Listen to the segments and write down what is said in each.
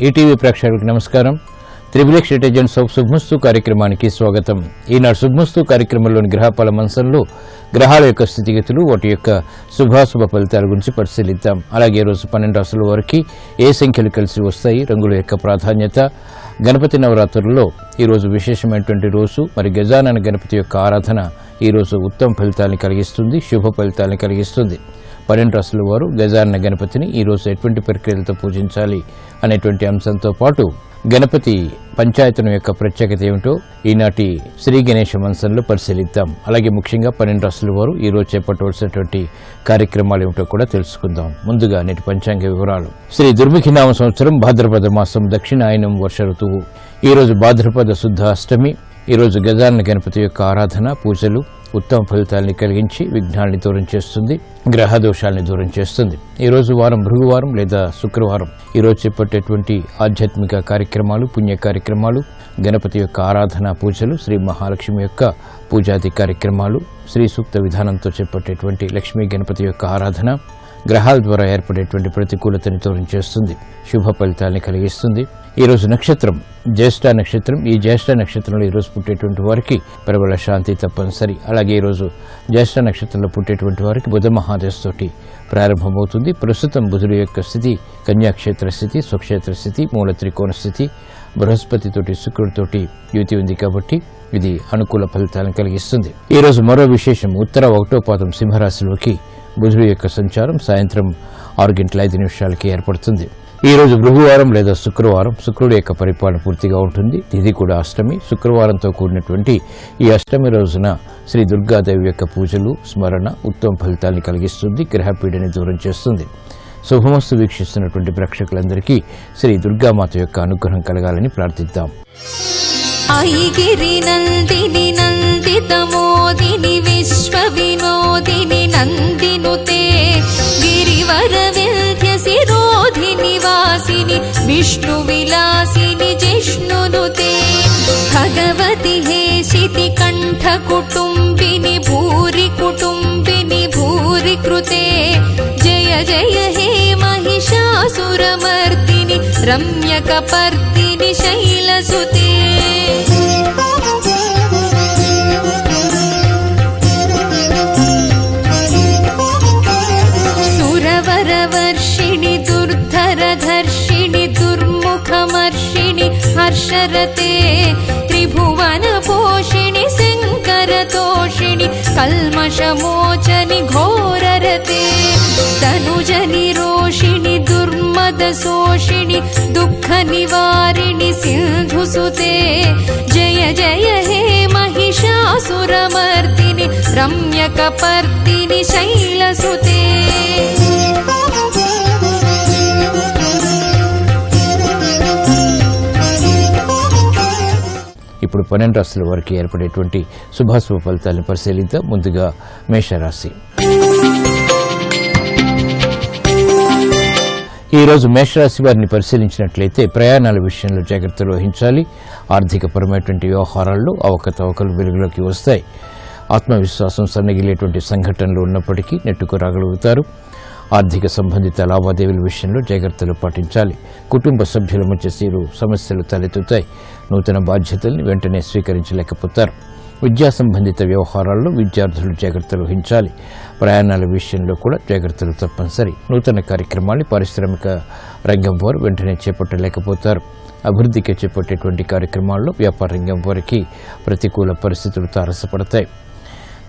ETV ప్రేక్షకులకు నమస్కారం. Triplex agents of శుభమస్తు కార్యక్రమానికి స్వాగతం. ఈనాడు శుభమస్తు కార్యక్రమంలోని గ్రహఫల మంచంలో గ్రహాల యొక్క స్థితిగతులు, వాటి యొక్క శుభాశుభ ఫలితాల గురించి పరిశీలిద్దాం. అలాగే రోజు 12 రాశుల వారికి ఏ సంఖ్యలు కలిసి వస్తాయి, రంగుల యొక్క ప్రాధాన్యత, గణపతి నవరాత్రుల్లో ఈరోజు విశేషమైనటువంటి రోజు, మరి గజానన గణపతి యొక్క ఆరాధన ఈరోజు ఉత్తమ ఫలితాలను కలిగిస్తుంది, శుభ ఫలితాలను కలిగిస్తుంది. 12 రాశుల వారు గజానన గణపతిని ఈరోజు ఎటువంటి ప్రక్రియలతో పూజించాలి అనేటువంటి అంశంతో పాటు గణపతి పంచాయతనం యొక్క ప్రత్యేకత ఏమిటో ఈనాటి శ్రీ గణేష మంచంలో పరిశీలిద్దాం. అలాగే ముఖ్యంగా 12 రాశుల వారు ఈరోజు చేపట్టవలసినటువంటి కార్యక్రమాలు ఏమిటో కూడా తెలుసుకుందాం. ముందుగా నేటి పంచాంగ వివరాలు. శ్రీ దుర్ముఖినామ సంవత్సరం భాద్రపద మాసం దక్షిణాయనం వర్ష ఋతువు. ఈరోజు భాద్రపద శుద్ధ అష్టమి. ఈరోజు గజానన గణపతి యొక్క ఆరాధన, పూజలు ఉత్తమ ఫలితాలని కలిగించి విఘ్నాల్ని దూరం చేస్తుంది, గ్రహ దోషాలని దూరం చేస్తుంది. ఈరోజు వారం భృగువారం లేదా శుక్రవారం. ఈరోజు చేపట్టేటువంటి ఆధ్యాత్మిక కార్యక్రమాలు, పుణ్య కార్యక్రమాలు, గణపతి యొక్క ఆరాధన, పూజలు, శ్రీ మహాలక్ష్మి యొక్క పూజాది కార్యక్రమాలు, శ్రీ సూక్త విధానంతో చేపట్టేటువంటి లక్ష్మీ గణపతి యొక్క ఆరాధన గ్రహాల ద్వారా ఏర్పడేటువంటి ప్రతికూలతని దూరం చేస్తుంది, శుభ ఫలితాలని కలిగిస్తుంది. ఈరోజు నక్షత్రం జ్యేష్ఠ నక్షత్రం. ఈ జ్యేష్ఠ నక్షత్రంలో ఈరోజు పుట్టేటువంటి వారికి ప్రబల శాంతి తప్పనిసరి. అలాగే ఈరోజు జ్యేష్ఠ నక్షత్రంలో పుట్టేటువంటి వారికి బుధ మహాదశతోటి ప్రారంభమవుతుంది. ప్రస్తుతం బుధుడి యొక్క స్థితి కన్యాక్షేత్ర స్థితి, స్వక్షేత్ర స్థితి, మూల త్రికోణ స్థితి, బృహస్పతితోటి శుక్రుడితోటి యుతి ఉంది కాబట్టి ఇది అనుకూల ఫలితాలను కలిగిస్తుంది. ఈరోజు మరో విశేషం, ఉత్తర 1వ పాదం సింహరాశిలోకి బుధుడి యొక్క సంచారం సాయంత్రం 6:05 ఏర్పడుతుంది. ఈ రోజు భృగువారం లేదా శుక్రవారం. శుక్రుడి యొక్క పరిపాలన పూర్తిగా ఉంటుంది. తిథి కూడా అష్టమి. శుక్రవారంతో కూడినటువంటి ఈ అష్టమి రోజున శ్రీ దుర్గాదేవి యొక్క పూజలు, స్మరణ ఉత్తమ ఫలితాన్ని కలిగిస్తుంది, గ్రహపీడని దూరం చేస్తుంది. శుభమస్తు వీక్షిస్తున్నటువంటి ప్రేక్షకులందరికీ శ్రీ దుర్గామాత యొక్క అనుగ్రహం కలగాలని ప్రార్థిద్దాం. ఐగిరి నందిని నందితమోదిని విశ్వ వినోదిని నందినుతే గిరివర వింధ్య శిరోధిని వాసిని విష్ణు విలాసిని జిష్ణునుతే భగవతి హేషితి కంఠ కుటుంబిని భూరి కుటుంబిని భూరి కృతే జయ జయ హే మహిషాసురమర్దిని రమ్యకపర్దిని శైలసుతే సురవరవర్షిణి దుర్ధరధర్షిణి దుర్ముఖమర్షిణి హర్షరతే త్రిభువన పోషిణి శంకరతోషిణి కల్మషమోచని ఘోరరతే తనుజని రోషిణి దుర్మదశోషిణి దుఃఖ నివారిణి సింధుసుతే జయ జయ హే మహిషాసురమర్దిని రమ్యకపర్దిని శైలసుతే ఇప్పుడు 12 రాశుల వారికి ఏర్పడేటువంటి శుభాశుభ ఫలితాలను పరిశీలిద్దాం. ముందుగా మేషరాశి. ఈరోజు మేషరాశి వారిని పరిశీలించినట్లయితే ప్రయాణాల విషయంలో జాగ్రత్తలు వహించాలి. ఆర్థికపరమైనటువంటి వ్యవహారాల్లో అవకతవకలు వెలుగులోకి వస్తాయి. ఆత్మవిశ్వాసం సన్నగిలేటువంటి సంఘటనలు ఉన్నప్పటికీ నెట్టుకు రాగలుగుతారు. ఆర్థిక సంబంధిత లావాదేవీల విషయంలో జాగ్రత్తలు పాటించాలి. కుటుంబ సభ్యుల మధ్య సమస్యలు తలెత్తుతాయి. నూతన బాధ్యతల్ని వెంటనే స్వీకరించలేకపోతారు. విద్యా సంబంధిత వ్యవహారాల్లో విద్యార్థులు జాగ్రత్తలు వహించాలి. ప్రయాణాల విషయంలో కూడా జాగ్రత్తలు తప్పనిసరి. నూతన కార్యక్రమాన్ని పారిశ్రామిక రంగం వారు వెంటనే చేపట్టలేకపోతారు. అభివృద్ధికి చేపట్టేటువంటి కార్యక్రమాల్లో వ్యాపార రంగం వారికి ప్రతికూల పరిస్థితులు తారసపడతాయి.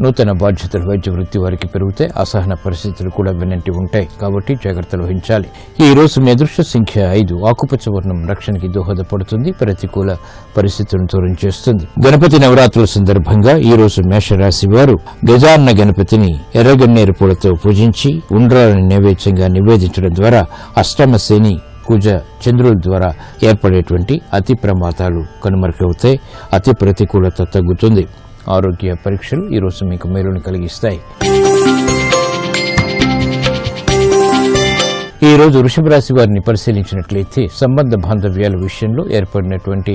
నూతన బాధ్యతలు వైద్య వృత్తి వారికి పెరుగుతాయి. అసహన పరిస్థితులు కూడా వెనంటి ఉంటాయి కాబట్టి జాగ్రత్తలు వహించాలి. ఈ రోజు మీ అదృష్ట సంఖ్య 5. ఆకుపచ్చ వర్ణం రక్షణకి దోహదపడుతుంది, ప్రతికూల పరిస్థితులను దూరం చేస్తుంది. గణపతి నవరాత్రుల సందర్భంగా ఈ రోజు మేషరాశి వారు గజానన గణపతిని ఎర్రగన్నేరు పూలతో పూజించి ఉండ్రాలను నైవేద్యంగా నివేదించడం ద్వారా అష్టమ శని కుజ చంద్రుల ద్వారా ఏర్పడేటువంటి అతి ప్రమాదాలు కనుమరుగవుతాయి. అతి ప్రతికూలత తగ్గుతుంది. ఆరోగ్య పరీక్షలు ఈరోజు మీకు మేలును కలిగిస్తాయి. ఈ రోజు వృషభ రాశి వారిని పరిశీలించినట్లయితే సంబంధ బాంధవ్యాల విషయంలో ఏర్పడినటువంటి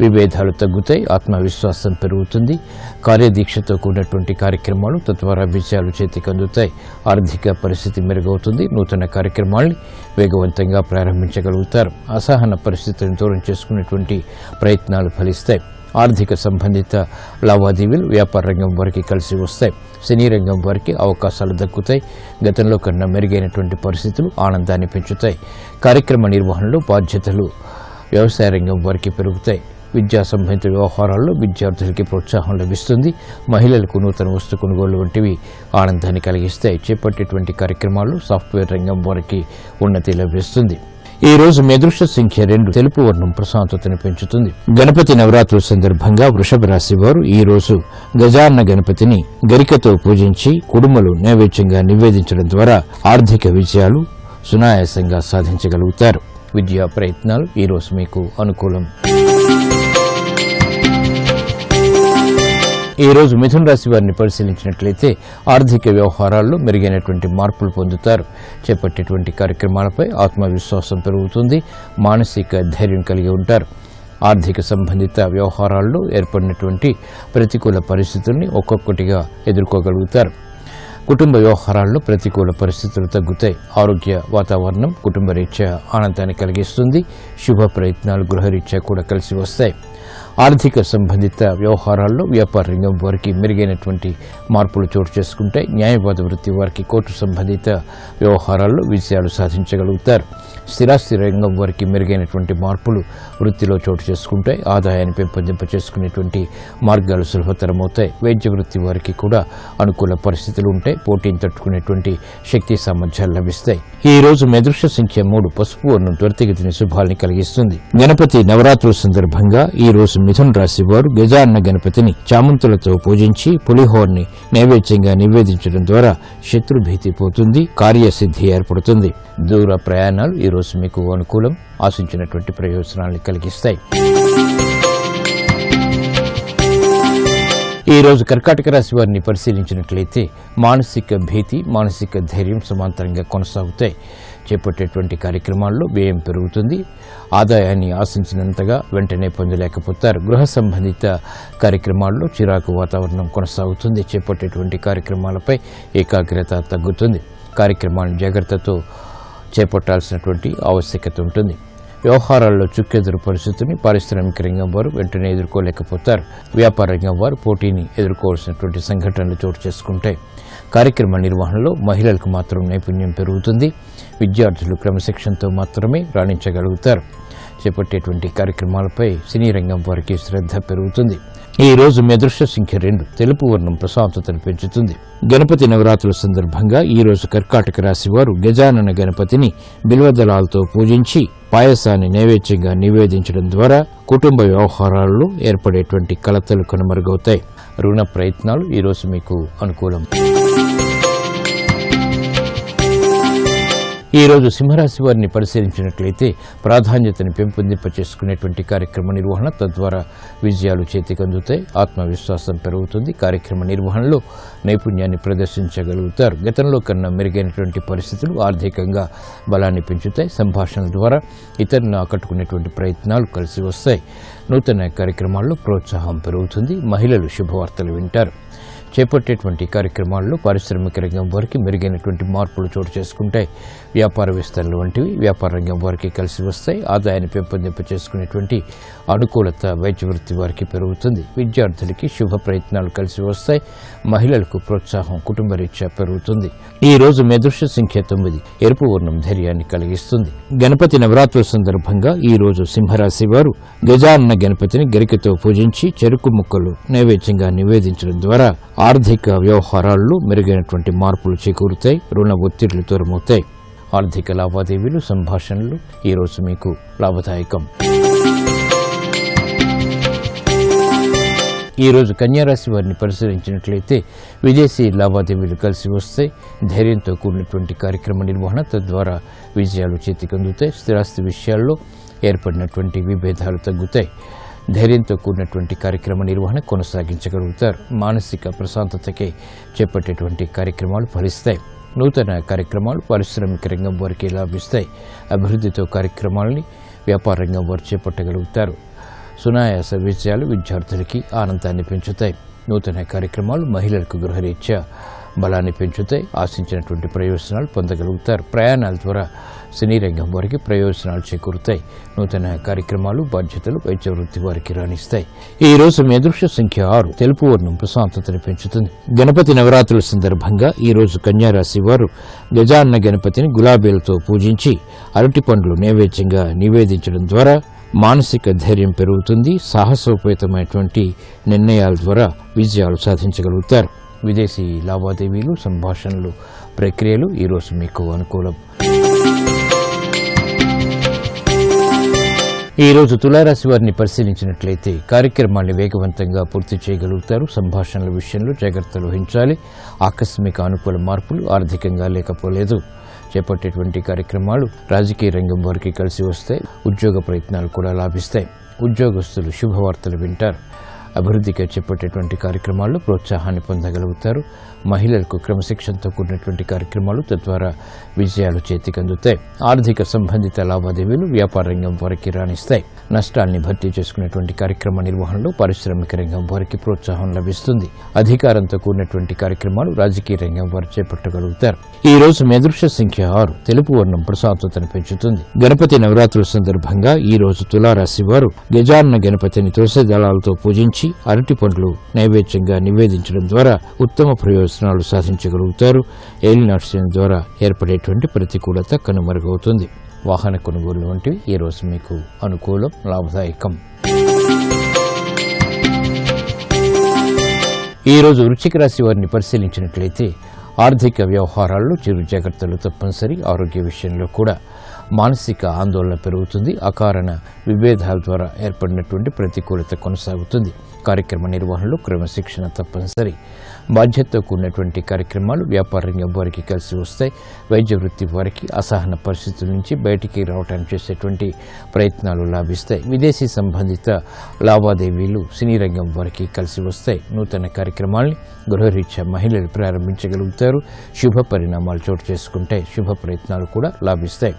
విభేదాలు తగ్గుతాయి, ఆత్మవిశ్వాసం పెరుగుతుంది, కార్యదీక్షతో కూడినటువంటి కార్యక్రమాలు తద్వారా విజయాలు చేతికి అందుతాయి, ఆర్థిక పరిస్థితి మెరుగవుతుంది, నూతన కార్యక్రమాల్ని వేగవంతంగా ప్రారంభించగలుగుతారు, అసహన పరిస్థితులను దూరం చేసుకునేటువంటి ప్రయత్నాలు ఫలిస్తాయి, ఆర్థిక సంబంధిత లావాదేవీలు వ్యాపార రంగం వారికి కలిసి వస్తాయి, సినీ రంగం వారికి అవకాశాలు దక్కుతాయి, గతంలో కన్నా మెరుగైనటువంటి పరిస్థితులు ఆనందాన్ని పెంచుతాయి, కార్యక్రమ నిర్వహణలో బాధ్యతలు వ్యవసాయ రంగం వారికి పెరుగుతాయి, విద్యా సంబంధిత వ్యవహారాల్లో విద్యార్థులకి ప్రోత్సాహం లభిస్తుంది, మహిళలకు నూతన వస్తు కొనుగోలు వంటివి ఆనందాన్ని కలిగిస్తాయి, చేపట్టేటువంటి కార్యక్రమాల్లో సాఫ్ట్వేర్ రంగం వారికి ఉన్నతి లభిస్తుంది. ఈ రోజు మీ అదృష్ట సంఖ్య 2, తెలుపు వర్ణం ప్రశాంతతను పెంచుతుంది. గణపతి నవరాత్రుల సందర్భంగా వృషభ రాశి వారు ఈ రోజు గజాన్న గణపతిని గరికతో పూజించి కుడుములు నైవేద్యంగా నివేదించడం ద్వారా ఆర్థిక విజయాలు సునాయాసంగా సాధించగలుగుతారు. విద్యా ప్రయత్నాలు ఈ రోజు మీకు అనుకూలం. ఈ రోజు మిథున రాశి వారిని పరిశీలించినట్లయితే ఆర్థిక వ్యవహారాల్లో మెరుగైనటువంటి మార్పులు పొందుతారు, చేపట్టేటువంటి కార్యక్రమాలపై ఆత్మవిశ్వాసం పెరుగుతుంది, మానసిక ధైర్యం కలిగి ఉంటారు, ఆర్థిక సంబంధిత వ్యవహారాల్లో ఏర్పడినటువంటి ప్రతికూల పరిస్థితుల్ని ఒక్కొక్కటిగా ఎదుర్కోగలుగుతారు, కుటుంబ వ్యవహారాల్లో ప్రతికూల పరిస్థితులు తగ్గుతాయి, ఆరోగ్య వాతావరణం కుటుంబ రీత్యా ఆనందాన్ని కలిగిస్తుంది, శుభ ప్రయత్నాలు గృహరీత్యా కూడా కలిసి వస్తాయి, ఆర్థిక సంబంధిత వ్యవహారాల్లో వ్యాపార రంగం వారికి మెరుగైనటువంటి మార్పులు చోటు చేసుకుంటాయి, న్యాయవాద వృత్తి వారికి కోర్టు సంబంధిత వ్యవహారాల్లో విజయాలు సాధించగలుగుతారు, స్థిరాస్తి రంగం వారికి మెరుగైనటువంటి మార్పులు వృత్తిలో చోటు చేసుకుంటాయి, ఆదాయాన్ని పెంపొందింప చేసుకునేటువంటి మార్గాలు సులభతరమవుతాయి, వైద్య వృత్తి వారికి కూడా అనుకూల పరిస్థితులు ఉంటాయి, పోటీని తట్టుకునేటువంటి శక్తి సామర్థ్యాలు లభిస్తాయి. ఈ రోజు మీ అదృష్ట సంఖ్య 3, పసుపు వర్ణం త్వరితగతిని శుభాల్ని కలిగిస్తుంది. గణపతి నవరాత్రుల సందర్భంగా ఈ రోజు మిథున రాశి వారు గజాన్న గణపతిని చామంతులతో పూజించి పులిహోరని నైవేద్యంగా నివేదించడం ద్వారా శత్రుభీతి పోతుంది, కార్యసిద్ధి ఏర్పడుతుంది, దూర ప్రయాణాలు ఈ రోజు మీకు అనుకూలం, ఆశించినటువంటి ప్రయోజనాలను కలిగిస్తాయి. ఈ రోజు కర్కాటక రాశి వారిని పరిశీలించినట్లయితే మానసిక భీతి, మానసిక ధైర్యం సమాంతరంగా కొనసాగుతాయి, చేపట్టేటువంటి కార్యక్రమాల్లో వ్యయం పెరుగుతుంది, ఆదాయాన్ని ఆశించినంతగా వెంటనే పొందలేకపోతారు, గృహ సంబంధిత కార్యక్రమాల్లో చిరాకు వాతావరణం కొనసాగుతుంది, చేపట్టేటువంటి కార్యక్రమాలపై ఏకాగ్రత తగ్గుతుంది, కార్యక్రమాలను జాగ్రత్తతో చేపట్టాల్సినటువంటి ఆవశ్యకత ఉంటుంది, వ్యవహారాల్లో చుక్కెదురు పరిస్థితిని పారిశ్రామిక రంగం వారు వెంటనే ఎదుర్కోలేకపోతారు, వ్యాపార రంగం వారు పోటీని ఎదుర్కోవాల్సినటువంటి సంఘటనలు చోటు చేసుకుంటాయి, కార్యక్రమ నిర్వహణలో మహిళలకు మాత్రం నైపుణ్యం పెరుగుతుంది, విద్యార్థులు క్రమశిక్షణతో మాత్రమే రాణించగలుగుతారు, చేపట్టేటువంటి కార్యక్రమాలపై సినీ రంగం వారికి శ్రద్ధ పెరుగుతుంది. ఈ రోజు మీ అదృష్ట సంఖ్య 2, తెలుపు వర్ణం ప్రశాంతతను పెంచుతుంది. గణపతి నవరాత్రుల సందర్భంగా ఈ రోజు కర్కాటక రాశి వారు గజానన గణపతిని బిల్వదళాలతో పూజించి పాయసాన్ని నైవేద్యంగా నివేదించడం ద్వారా కుటుంబ వ్యవహారాల్లో ఏర్పడేటువంటి కలతలు కనుమరుగవుతాయి, రుణ ప్రయత్నాలు ఈ రోజు మీకు అనుకూలం. ఈ రోజు సింహరాశి వారిని పరిశీలించినట్లయితే ప్రాధాన్యతను పెంపొందింప చేసుకునేటువంటి కార్యక్రమ నిర్వహణ తద్వారా విజయాలు చేతికి అందుతాయి, ఆత్మవిశ్వాసం పెరుగుతుంది, కార్యక్రమ నిర్వహణలో నైపుణ్యాన్ని ప్రదర్శించగలుగుతారు, గతంలో కన్నా మెరుగైనటువంటి పరిస్థితులు ఆర్థికంగా బలాన్ని పెంచుతాయి, సంభాషణల ద్వారా ఇతరులను ఆకట్టుకునేటువంటి ప్రయత్నాలు కలిసి వస్తాయి, నూతన కార్యక్రమాల్లో ప్రోత్సాహం పెరుగుతుంది, మహిళలు శుభవార్తలు వింటారు, చేపట్టేటువంటి కార్యక్రమాల్లో పారిశ్రామిక రంగం వారికి మెరుగైనటువంటి మార్పులు చోటు చేసుకుంటాయి, వ్యాపార విస్తరణ వంటివి వ్యాపార రంగం వారికి కలిసి వస్తాయి, ఆదాయాన్ని పెంపొందింప చేసుకునేటువంటి అనుకూలత వైద్య వృత్తి వారికి పెరుగుతుంది, విద్యార్థులకి శుభ ప్రయత్నాలు కలిసి వస్తాయి, మహిళలకు ప్రోత్సాహం కుటుంబ రీత్యా పెరుగుతుంది. ఈ రోజు మీ అదృష్ట సంఖ్య 9, ఎరుపు వర్ణం ధైర్యాన్ని కలిగిస్తుంది. గణపతి నవరాత్రుల సందర్భంగా ఈ రోజు సింహరాశి వారు గజాన్న గణపతిని గరికతో పూజించి చెరుకు ముక్కలు నైవేద్యంగా నివేదించడం ద్వారా ఆర్థిక వ్యవహారాల్లో మెరుగైనటువంటి మార్పులు చేకూరుతాయి, రుణ ఒత్తిళ్లు దూరమవుతాయి, ఆర్థిక లావాదేవీలు సంభాషణలు ఈ రోజు మీకు లాభదాయకం. ఈ రోజు కన్యారాశి వారిని పరిశీలించినట్లయితే విదేశీ లావాదేవీలు కలిసి వస్తాయి, ధైర్యంతో కూడినటువంటి కార్యక్రమ నిర్వహణ తద్వారా విజయాలు చేతికందుతాయి, స్థిరాస్తి విషయాల్లో ఏర్పడినటువంటి విభేదాలు తగ్గుతాయి, ధైర్యంతో కూడినటువంటి కార్యక్రమ నిర్వహణ కొనసాగించగలుగుతారు, మానసిక ప్రశాంతతకే చేపట్టేటువంటి కార్యక్రమాలు ఫలిస్తాయి, నూతన కార్యక్రమాలు పారిశ్రామిక రంగం వారికి లాభిస్తాయి. అభివృద్ధితో కార్యక్రమాలని వ్యాపార రంగం వారు చేపట్టగలుగుతారు. సునాయాస విజయాలు విద్యార్థులకి ఆనందాన్ని పెంచుతాయి. నూతన కార్యక్రమాలు మహిళలకు గృహరీత్యా బలాన్ని పెంచుతాయి. ఆశించినటువంటి ప్రయోజనాలు పొందగలుగుతారు. ప్రయాణాల ద్వారా సినీ రంగం వారికి ప్రయోజనాలు చేకూరుతాయి. నూతన కార్యక్రమాలు బాధ్యతలు వైద్య వృత్తి వారికి రాణిస్తాయి. ఈ రోజు మీ అదృష్ట సంఖ్య 6. తెలుపు వర్ణం ప్రశాంతతను పెంచుతుంది. గణపతి నవరాత్రుల సందర్భంగా ఈ రోజు కన్యారాశి వారు గజాన్న గణపతిని గులాబీలతో పూజించి అరటి పండ్లు నైవేద్యంగా నివేదించడం ద్వారా మానసిక ధైర్యం పెరుగుతుంది. సాహసోపేతమైనటువంటి నిర్ణయాల ద్వారా విజయాలు సాధించగలుగుతారు. విదేశీ లావాదేవీలు, సంభాషణలు, ప్రక్రియలు ఈరోజు మీకు అనుకూలం. ఈరోజు తులారాశి వారిని పరిశీలించినట్లయితే కార్యక్రమాన్ని వేగవంతంగా పూర్తి చేయగలుగుతారు. సంభాషణల విషయంలో జాగ్రత్తలు వహించాలి. ఆకస్మిక అనుకూల మార్పులు ఆర్థికంగా లేకపోలేదు. చేపట్టేటువంటి కార్యక్రమాలు రాజకీయ రంగం వారికి కలిసి వస్తాయి. ఉద్యోగ ప్రయత్నాలు కూడా లాభిస్తాయి. ఉద్యోగస్తులు శుభవార్తలు వింటారు. అభివృద్ధిగా చేపట్టేటువంటి కార్యక్రమాల్లో ప్రోత్సాహాన్ని పొందగలుగుతారు. మహిళలకు క్రమశిక్షణతో కూడినటువంటి కార్యక్రమాలు తద్వారా విజయాలు చేతికందుతాయి. ఆర్థిక సంబంధిత లావాదేవీలు వ్యాపార రంగం వారికి రాణిస్తాయి. నష్టాల్ని భర్తీ చేసుకునేటువంటి కార్యక్రమ నిర్వహణలో పారిశ్రామిక రంగం వారికి ప్రోత్సాహం లభిస్తుంది. అధికారంతో కూడినటువంటి కార్యక్రమాలు రాజకీయ రంగం వారు చేపట్టగలుగుతారు. ఈ రోజు మీ అదృష్ట సంఖ్య 6. తెలుపు వర్ణం ప్రశాంతతను పెంచుతుంది. గణపతి నవరాత్రుల సందర్భంగా ఈ రోజు తులారాశి వారు గజాన్న గణపతిని తులసి దళాలతో పూజించి అరటి పండ్లు నైవేద్యంగా నివేదించడం ద్వారా ఉత్తమ ప్రయోజనాలు సాధించగలుగుతారు. ఏలినాటి ద్వారా ఏర్పడేటువంటి ప్రతికూలత కనుమరుగవుతుంది. వాహన కొనుగోలు వంటివి ఈ రోజు మీకు అనుకూలం, లాభదాయకం. ఈ రోజు వృశ్చిక రాశి వారిని పరిశీలించినట్లయితే ఆర్థిక వ్యవహారాల్లో చిరు జాగ్రత్తలు తప్పనిసరి. ఆరోగ్య విషయంలో కూడా మానసిక ఆందోళన పెరుగుతుంది. అకారణ విభేదాల ద్వారా ఏర్పడినటువంటి ప్రతికూలత కొనసాగుతుంది. కార్యక్రమ నిర్వహణలో క్రమశిక్షణ తప్పనిసరి. బాధ్యతతో కూడినటువంటి కార్యక్రమాలు వ్యాపార రంగం వారికి కలిసి వస్తాయి. వైద్య వృత్తి వారికి అసహన పరిస్థితుల నుంచి బయటికి రావడానికి చేసేటువంటి ప్రయత్నాలు లాభిస్తాయి. విదేశీ సంబంధిత లావాదేవీలు సినీ రంగం వారికి కలిసి వస్తాయి. నూతన కార్యక్రమాల్ని గృహరీత్యా మహిళలు ప్రారంభించగలుగుతారు. శుభ పరిణామాలు చోటు చేసుకుంటాయి. శుభ ప్రయత్నాలు కూడా లాభిస్తాయి.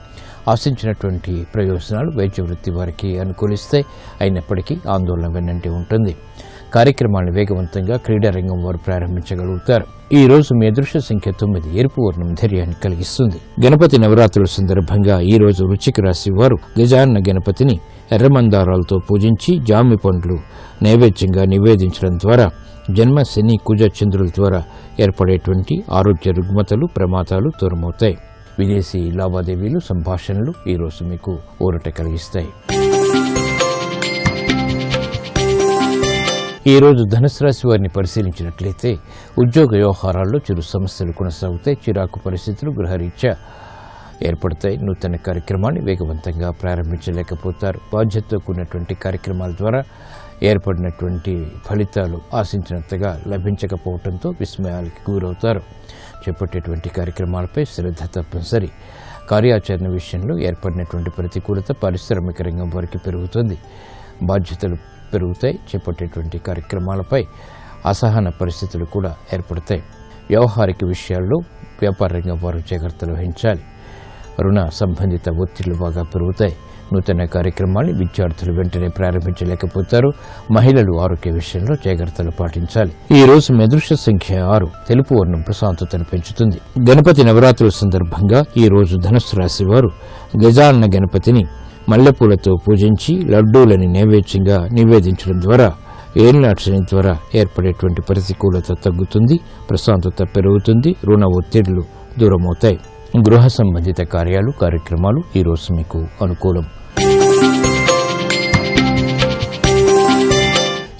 ఆశించినటువంటి ప్రయోజనాలు వైద్య వృత్తి వారికి అనుకూలిస్తాయి. అయినప్పటికీ ఆందోళన వెన్నంటి ఉంటుంది. కార్యక్రమాలను వేగవంతంగా క్రీడా రంగం వారు ప్రారంభించగలుగుతారు. ఈ రోజు మీ అదృష్ట సంఖ్య 9. ఎరుపు వర్ణం ధైర్యాన్ని కలిగిస్తుంది. గణపతి నవరాత్రుల సందర్భంగా ఈ రోజు వృశ్చిక రాశి వారు గజాన్న గణపతిని ఎర్రమందారాలతో పూజించి జామి పండ్లు నైవేద్యంగా నివేదించడం ద్వారా జన్మ, శని, కుజ, చంద్రుల ద్వారా ఏర్పడేటువంటి ఆరోగ్య రుగ్మతలు, ప్రమాదాలు దూరమవుతాయి. విదేశీ లావాదేవీలు, సంభాషణలు ఈ రోజు మీకు ఊరట కలిగిస్తాయి. ఈ రోజు ధనుసు రాశి వారిని పరిశీలించినట్లయితే ఉద్యోగ వ్యవహారాల్లో చిరు సమస్యలు కొనసాగుతాయి. చిరాకు పరిస్థితులు గృహరీత్యా ఏర్పడతాయి. నూతన కార్యక్రమాన్ని వేగవంతంగా ప్రారంభించలేకపోతారు. బాధ్యతతో కూడినటువంటి కార్యక్రమాల ద్వారా ఏర్పడినటువంటి ఫలితాలు ఆశించినంతగా లభించకపోవడంతో విస్మయాలకి గురవుతారు. చేపట్టేటువంటి కార్యక్రమాలపై శ్రద్ధ తప్పనిసరి. కార్యాచరణ విషయంలో ఏర్పడినటువంటి ప్రతికూలత పారిశ్రామిక రంగం వారికి పెరుగుతుంది. బాధ్యతలు పెరుగుతాయి. చేపట్టేటువంటి కార్యక్రమాలపై అసహన పరిస్థితులు కూడా ఏర్పడతాయి. వ్యవహారిక విషయాల్లో వ్యాపార రంగం వారు జాగ్రత్తలు వహించాలి. రుణ సంబంధిత ఒత్తిళ్లు బాగా పెరుగుతాయి. నూతన కార్యక్రమాన్ని విద్యార్థులు వెంటనే ప్రారంభించలేకపోతారు. మహిళలు ఆరోగ్య విషయంలో జాగ్రత్తలు పాటించాలి. ఈ రోజు మీ అదృష్ట సంఖ్య 6. తెలుపు వర్ణం ప్రశాంతతను పెంచుతుంది. గణపతి నవరాత్రుల సందర్భంగా ఈ రోజు ధనుస్సు రాశి వారు గజాన్న గణపతిని మల్లెపూలతో పూజించి లడ్డూలని నైవేద్యంగా నివేదించడం ద్వారా ఏలినాటి శని ద్వారా ఏర్పడేటువంటి ప్రతికూలత తగ్గుతుంది. ప్రశాంతత పెరుగుతుంది. రుణ ఒత్తిళ్లు దూరమవుతాయి. గృహ సంబంధిత కార్యాలు, కార్యక్రమాలు ఈ రోజు మీకు అనుకూలం.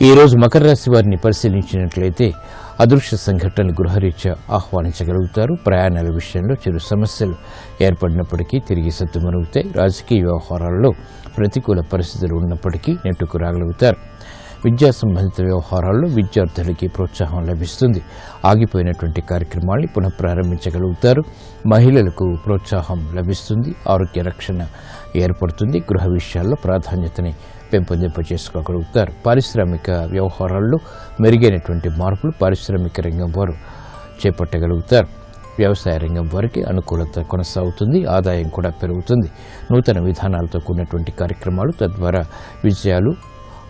ఈ రోజు మకర రాశి వారిని పరిశీలించినట్లయితే అదృశ్య సంఘటనలు గృహరీత్యా ఆహ్వానించగలుగుతారు. ప్రయాణాల విషయంలో చిరు సమస్యలు ఏర్పడినప్పటికీ తిరిగి సద్దుమణుగుతాయి. రాజకీయ వ్యవహారాల్లో ప్రతికూల పరిస్థితులు ఉన్నప్పటికీ నెట్టుకు రాగలుగుతారు. విద్యా సంబంధిత వ్యవహారాల్లో విద్యార్థులకి ప్రోత్సాహం లభిస్తుంది. ఆగిపోయినటువంటి కార్యక్రమాల్ని పునఃప్రారంభించగలుగుతారు. మహిళలకు ప్రోత్సాహం లభిస్తుంది. ఆరోగ్య రక్షణ ఏర్పడుతుంది. గృహ విషయాల్లో ప్రాధాన్యతని పెంపొందింపచేసుకోగలుగుతారు. పారిశ్రామిక వ్యవహారాల్లో మెరుగైనటువంటి మార్పులు పారిశ్రామిక రంగం వారు చేపట్టగలుగుతారు. వ్యవసాయ రంగం వారికి అనుకూలత కొనసాగుతుంది, ఆదాయం కూడా పెరుగుతుంది. నూతన విధానాలతో కూడినటువంటి కార్యక్రమాలు తద్వారా విజయాలు,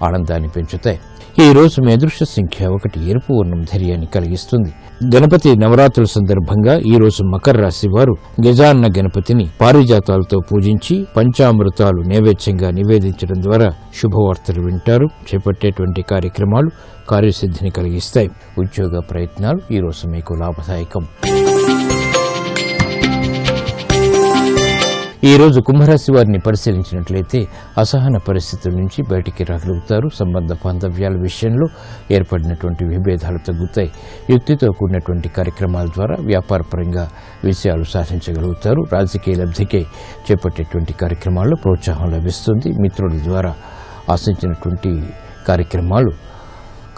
ఆనందాన్ని పెంచుతాయి. ఈ రోజు మీ అదృష్ట సంఖ్య 1, ఎరుపు వర్ణం ధైర్యాన్ని కలిగిస్తుంది. గణపతి నవరాత్రుల సందర్భంగా ఈ రోజు మకర రాశి వారు గజాన్న గణపతిని పారిజాతాలతో పూజించి పంచామృతాలు నైవేద్యంగా నివేదించడం ద్వారా శుభవార్తలు వింటారు. చేపట్టేటువంటి కార్యక్రమాలు కార్యసిద్ధిని కలిగిస్తాయి. ఉద్యోగ ప్రయత్నాలు ఈ రోజు మీకు లాభదాయకం. ఈ రోజు కుంభరాశి వారిని పరిశీలించినట్లయితే అసహన పరిస్థితుల నుంచి బయటికి రాగలుగుతారు. సంబంధ బాంధవ్యాల విషయంలో ఏర్పడినటువంటి విభేదాలు తగ్గుతాయి. యుక్తితో కూడినటువంటి కార్యక్రమాల ద్వారా వ్యాపారపరంగా విజయాలు సాధించగలుగుతారు. రాజకీయ లబ్ధికే చేపట్టేటువంటి కార్యక్రమాల్లో ప్రోత్సాహం లభిస్తుంది. మిత్రుల ద్వారా ఆశించినటువంటి కార్యక్రమాలు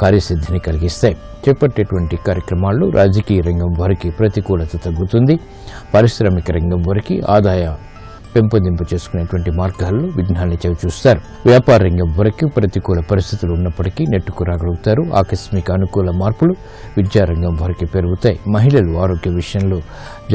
కార్యసిద్ధిని కలిగిస్తాయి. చేపట్టేటువంటి కార్యక్రమాల్లో రాజకీయ రంగం వారికి ప్రతికూలత తగ్గుతుంది. పారిశ్రామిక రంగం వారికి ఆదాయ పెంపొందింపు చేసుకునేటువంటి మార్గాల్లో విఘ్నాన్ని చవిచూస్తారు. వ్యాపార రంగం వరకు ప్రతికూల పరిస్థితులు ఉన్నప్పటికీ నెట్టుకు రాగలుగుతారు. ఆకస్మిక అనుకూల మార్పులు విద్యారంగం వారికి పెరుగుతాయి. మహిళలు ఆరోగ్య విషయంలో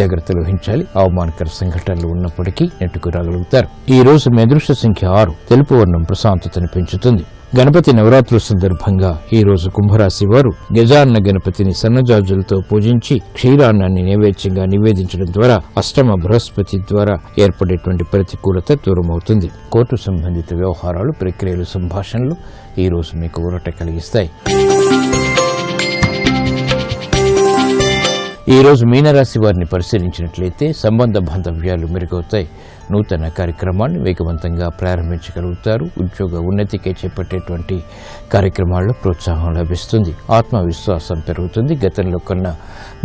జాగ్రత్తలు వహించాలి. అవమానకర సంఘటనలు ఉన్నప్పటికీ నెట్టుకు రాగలుగుతారు. ఈ రోజు మీ అదృష్ట సంఖ్య 6, తెలుపు వర్ణం ప్రశాంతతను పెంచుతుంది. గణపతి నవరాత్రుల సందర్భంగా ఈ రోజు కుంభరాశి వారు గజాన్న గణపతిని సన్నజాజులతో పూజించి క్షీరాన్నాన్ని నైవేద్యంగా నివేదించడం ద్వారా అష్టమ బృహస్పతి ద్వారా ఏర్పడేటువంటి ప్రతికూలత దూరమవుతుంది. కోర్టు సంబంధిత వ్యవహారాలు, ప్రక్రియలు, సంభాషణలు ఈ రోజు మీకు ఊరట కలిగిస్తాయి. ఈ రోజు మీనరాశి వారిని పరిశీలించినట్లయితే సంబంధ బాంధవ్యాలు మెరుగవుతాయి. నూతన కార్యక్రమాన్ని వేగవంతంగా ప్రారంభించగలుగుతారు. ఉద్యోగ ఉన్నతికే చేపట్టేటువంటి కార్యక్రమాల్లో ప్రోత్సాహం లభిస్తుంది. ఆత్మవిశ్వాసం పెరుగుతుంది. గతంలో కన్నా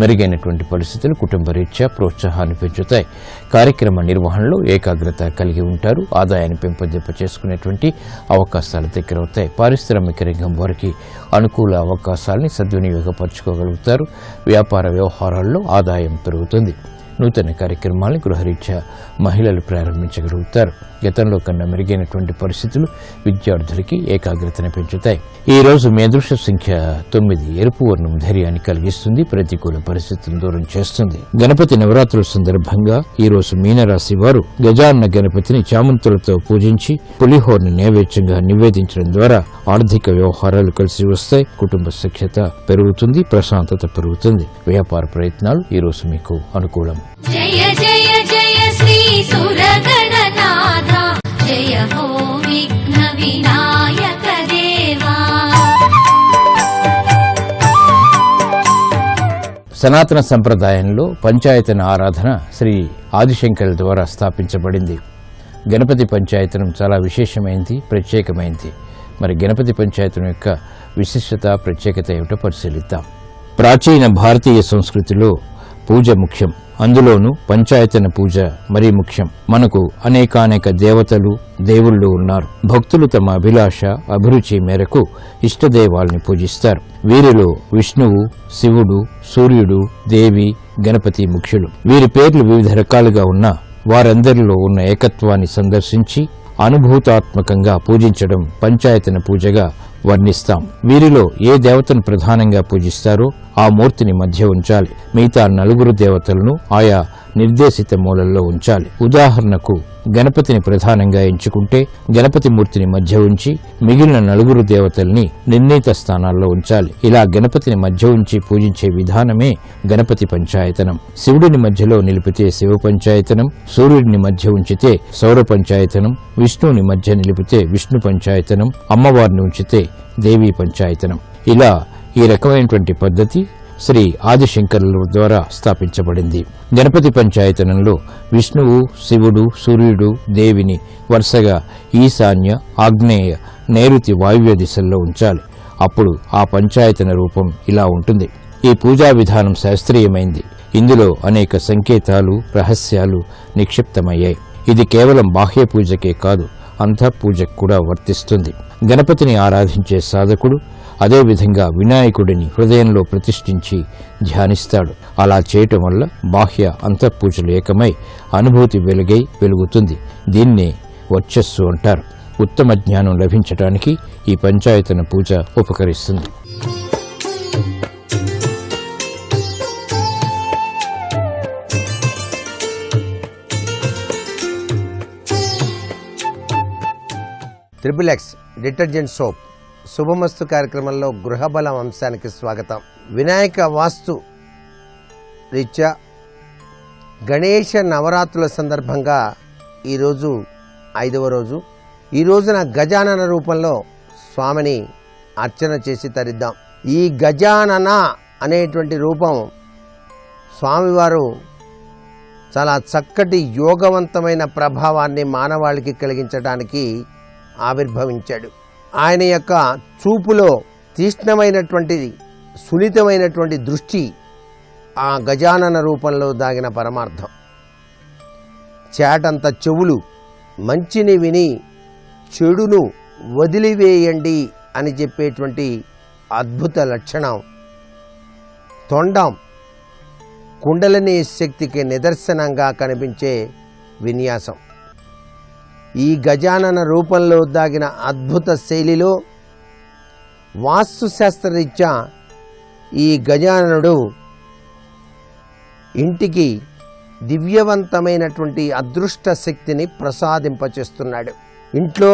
మెరుగైనటువంటి పరిస్థితులు కుటుంబ రీత్యా ప్రోత్సాహాన్ని పెంచుతాయి. కార్యక్రమ నిర్వహణలో ఏకాగ్రత కలిగి ఉంటారు. ఆదాయాన్ని పెంపొందింప చేసుకునేటువంటి అవకాశాలు దగ్గరవుతాయి. పారిశ్రామిక రంగం వారికి అనుకూల అవకాశాలని సద్వినియోగపరచుకోగలుగుతారు. వ్యాపార వ్యవహారాల్లో ఆదాయం పెరుగుతుంది. నూతన కార్యక్రమాలను గృహరీత్యా మహిళలు ప్రారంభించగలుగుతారు. గతంలో కన్నా మెరుగైనటువంటి పరిస్థితులు విద్యార్థులకి ఏకాగ్రతను పెంచుతాయి. ఈ రోజు మీ అదృష్ట సంఖ్య 9, ఎరుపు వర్ణం ధైర్యాన్ని కలిగిస్తుంది. ప్రతికూల పరిస్థితులను దూరం చేస్తుంది. గణపతి నవరాత్రుల సందర్భంగా ఈ రోజు మీనరాశి వారు గజాన్న గణపతిని చామంతులతో పూజించి పులిహోరని నైవేద్యంగా నివేదించడం ద్వారా ఆర్థిక వ్యవహారాలు కలిసి వస్తాయి. కుటుంబ సఖ్యత పెరుగుతుంది. ప్రశాంతత పెరుగుతుంది. వ్యాపార ప్రయత్నాలు ఈ రోజు మీకు అనుకూలం. జయ జయ జయ శ్రీ సురగణనాథ, జయ హో విఘ్న వినాయక దేవా. సనాతన సంప్రదాయంలో పంచాయతన ఆరాధన శ్రీ ఆదిశంకరుల ద్వారా స్థాపించబడింది. గణపతి పంచాయతనం చాలా విశేషమైంది, ప్రత్యేకమైంది. మరి గణపతి పంచాయతనం యొక్క విశిష్టత, ప్రత్యేకత ఏమిటో పరిశీలిద్దాం. ప్రాచీన భారతీయ సంస్కృతిలో పూజ ముఖ్యం. అందులోనూ పంచాయతన పూజ మరీ ముఖ్యం. మనకు అనేకానేక దేవతలు, దేవుళ్ళు ఉన్నారు. భక్తులు తమ అభిలాష, అభిరుచి మేరకు ఇష్టదేవాల్ని పూజిస్తారు. వీరిలో విష్ణువు, శివుడు, సూర్యుడు, దేవి, గణపతి ముఖ్యులు. వీరి పేర్లు వివిధ రకాలుగా ఉన్నా వారందరిలో ఉన్న ఏకత్వాన్ని సందర్శించి అనుభూతాత్మకంగా పూజించడం పంచాయతన పూజగా వర్ణిస్తాం. వీరిలో ఏ దేవతను ప్రధానంగా పూజిస్తారో ఆ మూర్తిని మధ్య ఉంచాలి. మిగతా 4 దేవతలను ఆయా నిర్దేశిత మూలల్లో ఉంచాలి. ఉదాహరణకు గణపతిని ప్రధానంగా ఎంచుకుంటే గణపతి మూర్తిని మధ్య ఉంచి మిగిలిన 4 దేవతల్ని నిర్ణీత స్థానాల్లో ఉంచాలి. ఇలా గణపతిని మధ్య ఉంచి పూజించే విధానమే గణపతి పంచాయతనం. శివుడిని మధ్యలో నిలిపితే శివ పంచాయతనం, సూర్యుడిని మధ్య ఉంచితే సౌర పంచాయతనం, విష్ణువుని మధ్య నిలిపితే విష్ణు పంచాయతనం, అమ్మవారిని ఉంచితే దేవీ పంచాయతనం. ఇలా ఈ రకమైనటువంటి పద్ధతి శ్రీ ఆదిశంకరుల ద్వారా స్థాపించబడింది. గణపతి పంచాయతనంలో విష్ణువు, శివుడు, సూర్యుడు, దేవిని వరుసగా ఈశాన్య, ఆగ్నేయ, నైరుతి, వాయువ్య దిశల్లో ఉంచాలి. అప్పుడు ఆ పంచాయతన రూపం ఇలా ఉంటుంది. ఈ పూజా విధానం శాస్త్రీయమైంది. ఇందులో అనేక సంకేతాలు, రహస్యాలు నిక్షిప్తమయ్యాయి. ఇది కేవలం బాహ్య పూజకే కాదు, అంతఃపూజకు కూడా వర్తిస్తుంది. గణపతిని ఆరాధించే సాధకుడు అదేవిధంగా వినాయకుడిని హృదయంలో ప్రతిష్ఠించి ధ్యానిస్తాడు. అలా చేయటం వల్ల బాహ్య అంతఃపూజలు ఏకమై అనుభూతి వెలుగుతుంది. దీన్నే వర్చస్సు అంటారు. ఉత్తమ జ్ఞానం లభించటానికి ఈ పంచాయతన పూజ ఉపకరిస్తుంది. ట్రిపుల్ ఎక్స్ డిటర్జెంట్ సోప్ శుభమస్తు కార్యక్రమంలో గృహబలం అంశానికి స్వాగతం. వినాయక వాస్తు రీత్యా గణేష నవరాత్రుల సందర్భంగా ఈరోజు 5వ రోజు. ఈ రోజున గజానన రూపంలో స్వామిని అర్చన చేసి తరిద్దాం. ఈ గజానన అనేటువంటి రూపం స్వామివారు చాలా చక్కటి యోగవంతమైన ప్రభావాన్ని మానవాళికి కలిగించడానికి ఆవిర్భవించాడు. ఆయన యొక్క చూపులో తీక్ష్ణమైనటువంటి సున్నితమైనటువంటి దృష్టి ఆ గజానన రూపంలో దాగిన పరమార్థం. చేటంత చెవులు, మంచిని విని చెడును వదిలివేయండి అని చెప్పేటువంటి అద్భుత లక్షణం. తొండం కుండలిని శక్తికి నిదర్శనంగా కనిపించే విన్యాసం. ఈ గజానన రూపంలో దాగిన అద్భుత శైలిలో వాస్తుశాస్త్రరీత్యా ఈ గజాననుడు ఇంటికి దివ్యవంతమైనటువంటి అదృష్ట శక్తిని ప్రసాదింపచేస్తున్నాడు. ఇంట్లో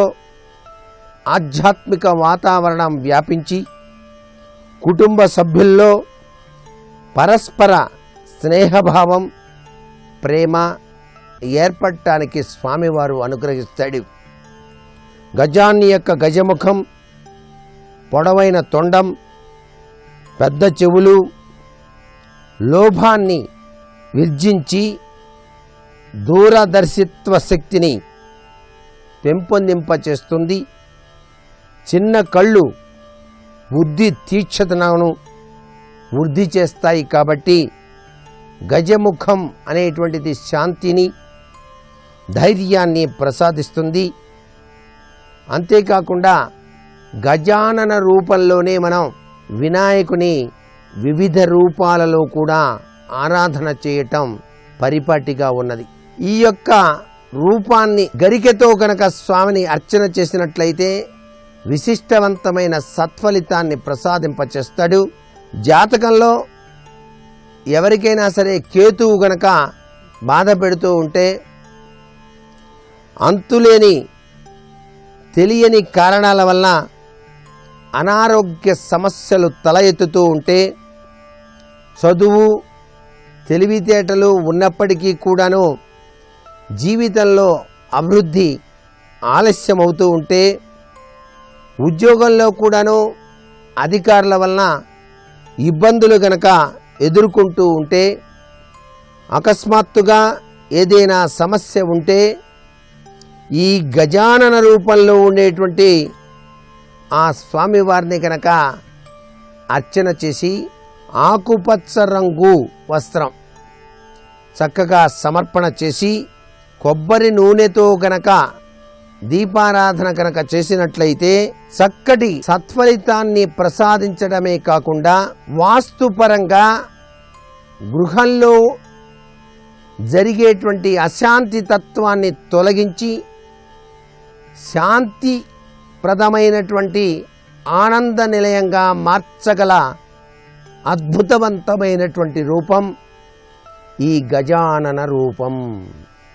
ఆధ్యాత్మిక వాతావరణం వ్యాపించి కుటుంబ సభ్యుల్లో పరస్పర స్నేహభావం, ప్రేమ ఏర్పడటానికి స్వామివారు అనుగ్రహిస్తాడు. గజాన్ని యొక్క గజముఖం, పొడవైన తొండం, పెద్ద చెవులు లోభాన్ని విర్జించి దూరదర్శిత్వ శక్తిని పెంపొందింపచేస్తుంది. చిన్న కళ్ళు బుద్ధి తీక్షణను వృద్ధి చేస్తాయి. కాబట్టి గజముఖం అనేటువంటిది శాంతిని, ధైర్యాన్ని ప్రసాదిస్తుంది. అంతేకాకుండా గజానన రూపంలోనే మనం వినాయకుని వివిధ రూపాలలో కూడా ఆరాధన చేయటం పరిపాటిగా ఉన్నది. ఈ యొక్క రూపాన్ని గరికెతో గనక స్వామిని అర్చన చేసినట్లయితే విశిష్టవంతమైన సత్ఫలితాన్ని ప్రసాదింపచేస్తాడు. జాతకంలో ఎవరికైనా సరే కేతువు గనక బాధ పెడుతూ ఉంటే, అంతులేని తెలియని కారణాల వల్ల అనారోగ్య సమస్యలు తల ఎత్తుతూ ఉంటే, చదువు తెలివితేటలు ఉన్నప్పటికీ కూడాను జీవితంలో అభివృద్ధి ఆలస్యమవుతూ ఉంటే, ఉద్యోగంలో కూడాను అధికారుల వలన ఇబ్బందులు గనక ఎదుర్కొంటూ ఉంటే, అకస్మాత్తుగా ఏదైనా సమస్య ఉంటే ఈ గజానన రూపంలో ఉండేటువంటి ఆ స్వామివారిని కనుక అర్చన చేసి ఆకుపచ్చ రంగు వస్త్రం చక్కగా సమర్పణ చేసి కొబ్బరి నూనెతో గనక దీపారాధన కనుక చేసినట్లయితే చక్కటి సత్ఫలితాన్ని ప్రసాదించడమే కాకుండా వాస్తుపరంగా గృహంలో జరిగేటువంటి అశాంతి తత్వాన్ని తొలగించి శాంతి ప్రదమైనటువంటి ఆనంద నిలయంగా మార్చగల అద్భుతవంతమైనటువంటి రూపం ఈ గజానన రూపం.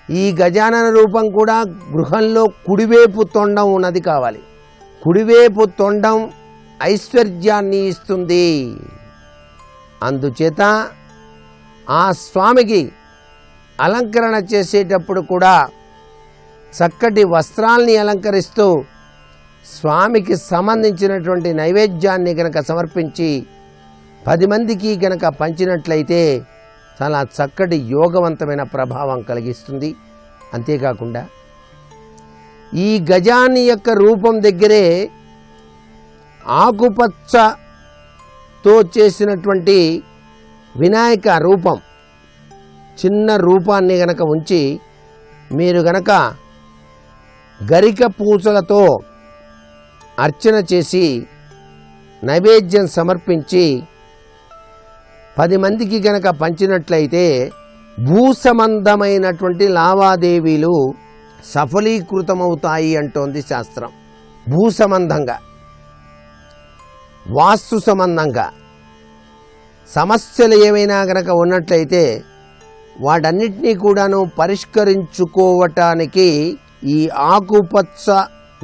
ఈ గజానన రూపం కూడా గృహంలో కుడివైపు తొండం ఉన్నది కావాలి. కుడివైపు తొండం ఐశ్వర్యాన్ని ఇస్తుంది. అందుచేత ఆ స్వామికి అలంకరణ చేసేటప్పుడు కూడా చక్కటి వస్త్రాల్ని అలంకరిస్తూ స్వామికి సంబంధించినటువంటి నైవేద్యాన్ని గనక సమర్పించి 10 మందికి గనక పంచినట్లయితే చాలా చక్కటి యోగవంతమైన ప్రభావం కలిగిస్తుంది. అంతేకాకుండా ఈ గజాన్ని యొక్క రూపం దగ్గరే ఆకుపచ్చతో చేసినటువంటి వినాయక రూపం, చిన్న రూపాన్ని గనక ఉంచి మీరు గనక గరిక పూసలతో అర్చన చేసి నైవేద్యం సమర్పించి 10 మందికి గనక పంచినట్లయితే భూ సంబంధమైనటువంటి లావాదేవీలు సఫలీకృతమవుతాయి అంటోంది శాస్త్రం. భూ సంబంధంగా, వాస్తు సంబంధంగా సమస్యలు ఏమైనా గనక ఉన్నట్లయితే వాటన్నిటినీ కూడాను పరిష్కరించుకోవటానికి ఈ ఆకుపచ్చ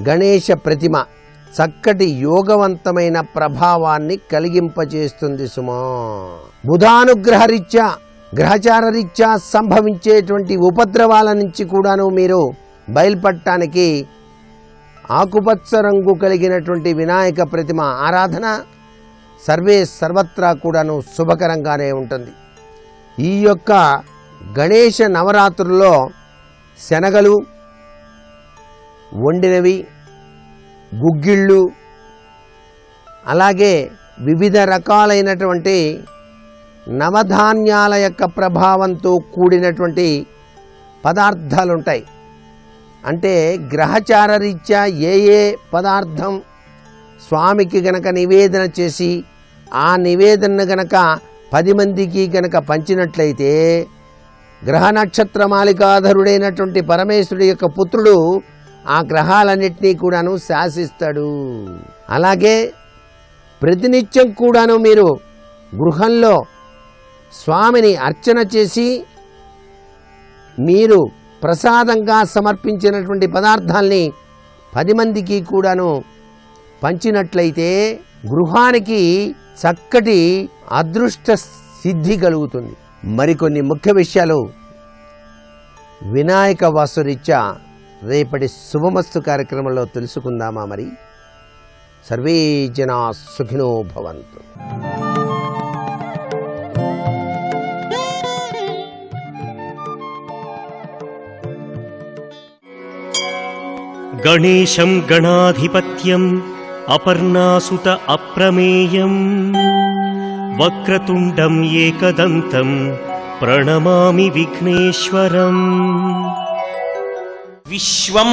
గణేశ ప్రతిమ చక్కటి యోగవంతమైన ప్రభావాన్ని కలిగింపజేస్తుంది సుమా. బుధానుగ్రహరీత్యా గ్రహచారరీత్యా సంభవించేటువంటి ఉపద్రవాల నుంచి కూడాను మీరు బయలుపడటానికి ఆకుపచ్చ రంగు కలిగినటువంటి వినాయక ప్రతిమ ఆరాధన సర్వత్రా కూడాను శుభకరంగానే ఉంటుంది. ఈ యొక్క గణేశ నవరాత్రుల్లో శనగలు, వండినవి, గుగ్గిళ్ళు, అలాగే వివిధ రకాలైనటువంటి నవధాన్యాల యొక్క ప్రభావంతో కూడినటువంటి పదార్థాలు ఉంటాయి. అంటే గ్రహచార రీత్యా ఏ ఏ పదార్థం స్వామికి గనక నివేదన చేసి ఆ నివేదనను గనక 10 మందికి గనక పంచినట్లయితే గ్రహ నక్షత్ర మాలికాధరుడైనటువంటి పరమేశ్వరుడి యొక్క పుత్రుడు ఆ గ్రహాలన్నింటినీ కూడాను శాసిస్తాడు. అలాగే ప్రతినిత్యం కూడాను మీరు గృహంలో స్వామిని అర్చన చేసి మీరు ప్రసాదంగా సమర్పించినటువంటి పదార్థాల్ని 10 మందికి కూడాను పంచినట్లయితే గృహానికి చక్కటి అదృష్ట సిద్ధి కలుగుతుంది. మరికొన్ని ముఖ్య విషయాలు వినాయక వాసురీత్యా రేపటి శుభమస్తు కార్యక్రమంలో తెలుసుకుందామా? మరి సర్వే జనా సుఖినో భవంతు. గణేశం గణాధిపత్యం అపర్ణాసుత అప్రమేయం వక్రతుండం ఏకదంతం ప్రణమామి విఘ్నేశ్వరం. విశ్వం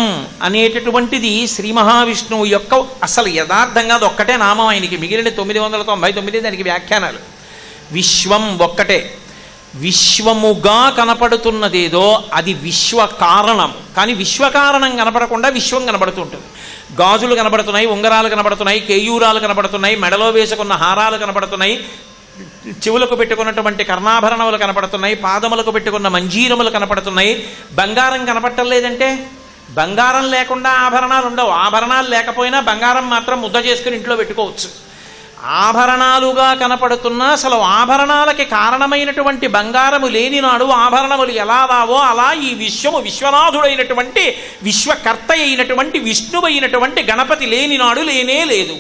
అనేటటువంటిది శ్రీ మహావిష్ణువు యొక్క అసలు యథార్థంగా అది ఒక్కటే నామం ఆయనకి. మిగిలిన 999 దానికి వ్యాఖ్యానాలు. విశ్వం ఒక్కటే. విశ్వముగా కనపడుతున్నదేదో అది విశ్వకారణం. కానీ విశ్వకారణం కనపడకుండా విశ్వం కనపడుతుంటుంది. గాజులు కనపడుతున్నాయి, ఉంగరాలు కనపడుతున్నాయి, కేయూరాలు కనపడుతున్నాయి, మెడలో వేసుకున్న హారాలు కనపడుతున్నాయి, చెవులకు పెట్టుకున్నటువంటి కర్ణాభరణములు కనపడుతున్నాయి, పాదములకు పెట్టుకున్న మంజీరములు కనపడుతున్నాయి. బంగారం కనపడలేదంటే బంగారం లేకుండా ఆభరణాలు ఉండవు. ఆభరణాలు లేకపోయినా బంగారం మాత్రం ముద్ద చేసుకుని ఇంట్లో పెట్టుకోవచ్చు. ఆభరణాలుగా కనపడుతున్నా అసలు ఆభరణాలకి కారణమైనటువంటి బంగారము లేని నాడు ఆభరణములు ఎలా రావో అలా ఈ విశ్వము విశ్వనాథుడైనటువంటి విశ్వకర్త అయినటువంటి విష్ణువైనటువంటి గణపతి లేని నాడు లేనే లేదు.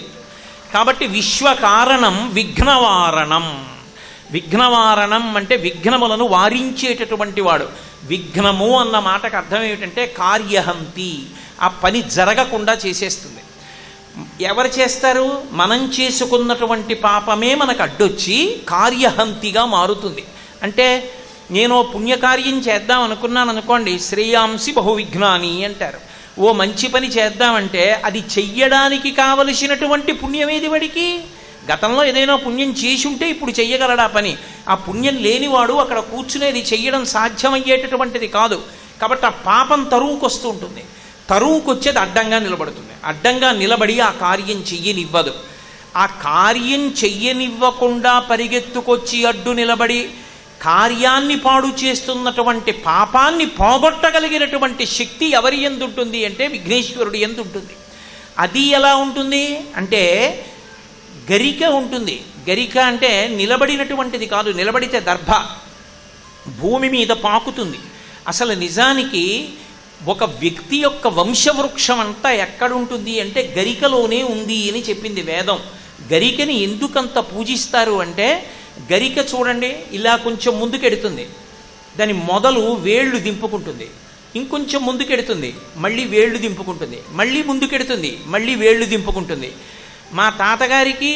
కాబట్టి విశ్వకారణం విఘ్నవారణం. విఘ్నవారణం అంటే విఘ్నములను వారించేటటువంటి వాడు. విఘ్నము అన్న మాటకు అర్థం ఏమిటంటే కార్యహంతి, ఆ పని జరగకుండా చేసేస్తుంది. ఎవరు చేస్తారు? మనం చేసుకున్నటువంటి పాపమే మనకు అడ్డొచ్చి కార్యహంతిగా మారుతుంది. అంటే నేను పుణ్యకార్యం చేద్దాం అనుకున్నాను అనుకోండి, శ్రేయాంసి బహువిఘ్నాని అంటారు. ఓ మంచి పని చేద్దామంటే అది చెయ్యడానికి కావలసినటువంటి పుణ్యమేది వాడికి? గతంలో ఏదైనా పుణ్యం చేసి ఉంటే ఇప్పుడు చెయ్యగలడా పని? ఆ పుణ్యం లేనివాడు అక్కడ కూర్చునేది చెయ్యడం సాధ్యమయ్యేటటువంటిది కాదు. కాబట్టి ఆ పాపం తరువుకొస్తూ ఉంటుంది. తరువుకొచ్చేది అడ్డంగా నిలబడుతుంది. అడ్డంగా నిలబడి ఆ కార్యం చెయ్యనివ్వదు. ఆ కార్యం చెయ్యనివ్వకుండా పరిగెత్తుకొచ్చి అడ్డు నిలబడి కార్యాన్ని పాడు చేస్తున్నటువంటి పాపాన్ని పోగొట్టగలిగినటువంటి శక్తి ఎవరి యందు ఉంటుంది అంటే విఘ్నేశ్వరుడి యందు ఉంటుంది. అది ఎలా ఉంటుంది అంటే గరిక ఉంటుంది. గరిక అంటే నిలబడినటువంటిది కాదు, నిలబడితే దర్భ భూమి మీద పాకుతుంది. అసలు నిజానికి ఒక వ్యక్తి యొక్క వంశవృక్షం అంతా ఎక్కడుంటుంది అంటే గరికలోనే ఉంది అని చెప్పింది వేదం. గరికని ఎందుకంత పూజిస్తారు అంటే గరిక చూడండి ఇలా కొంచెం ముందుకెడుతుంది, దాని మొదలు వేళ్ళు దింపుకుంటుంది, ఇంకొంచెం ముందుకెడుతుంది, మళ్ళీ వేళ్ళు దింపుకుంటుంది, మళ్ళీ ముందుకెడుతుంది, మళ్ళీ వేళ్ళు దింపుకుంటుంది. మా తాతగారికి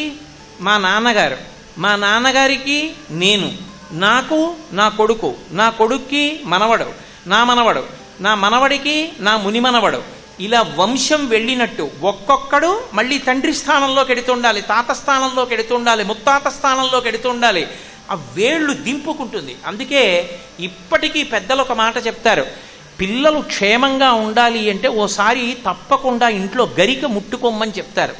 మా నాన్నగారు, మా నాన్నగారికి నేను, నాకు నా కొడుకు, నా కొడుక్కి మనవడు, నా మనవడు, నా మనవడికి నా ముని మనవడు, ఇలా వంశం వెళ్ళినట్టు ఒక్కొక్కడు మళ్ళీ తండ్రి స్థానంలోకి ఎడుతుండాలి, తాత స్థానంలోకి ఎడుతుండాలి, ముత్తాత స్థానంలోకి ఎడుతుండాలి. ఆ వేళ్ళు దింపుకుంటుంది. అందుకే ఇప్పటికీ పెద్దలు ఒక మాట చెప్తారు, పిల్లలు క్షేమంగా ఉండాలి అంటే ఓసారి తప్పకుండా ఇంట్లో గరిక ముట్టుకోమని చెప్తారు.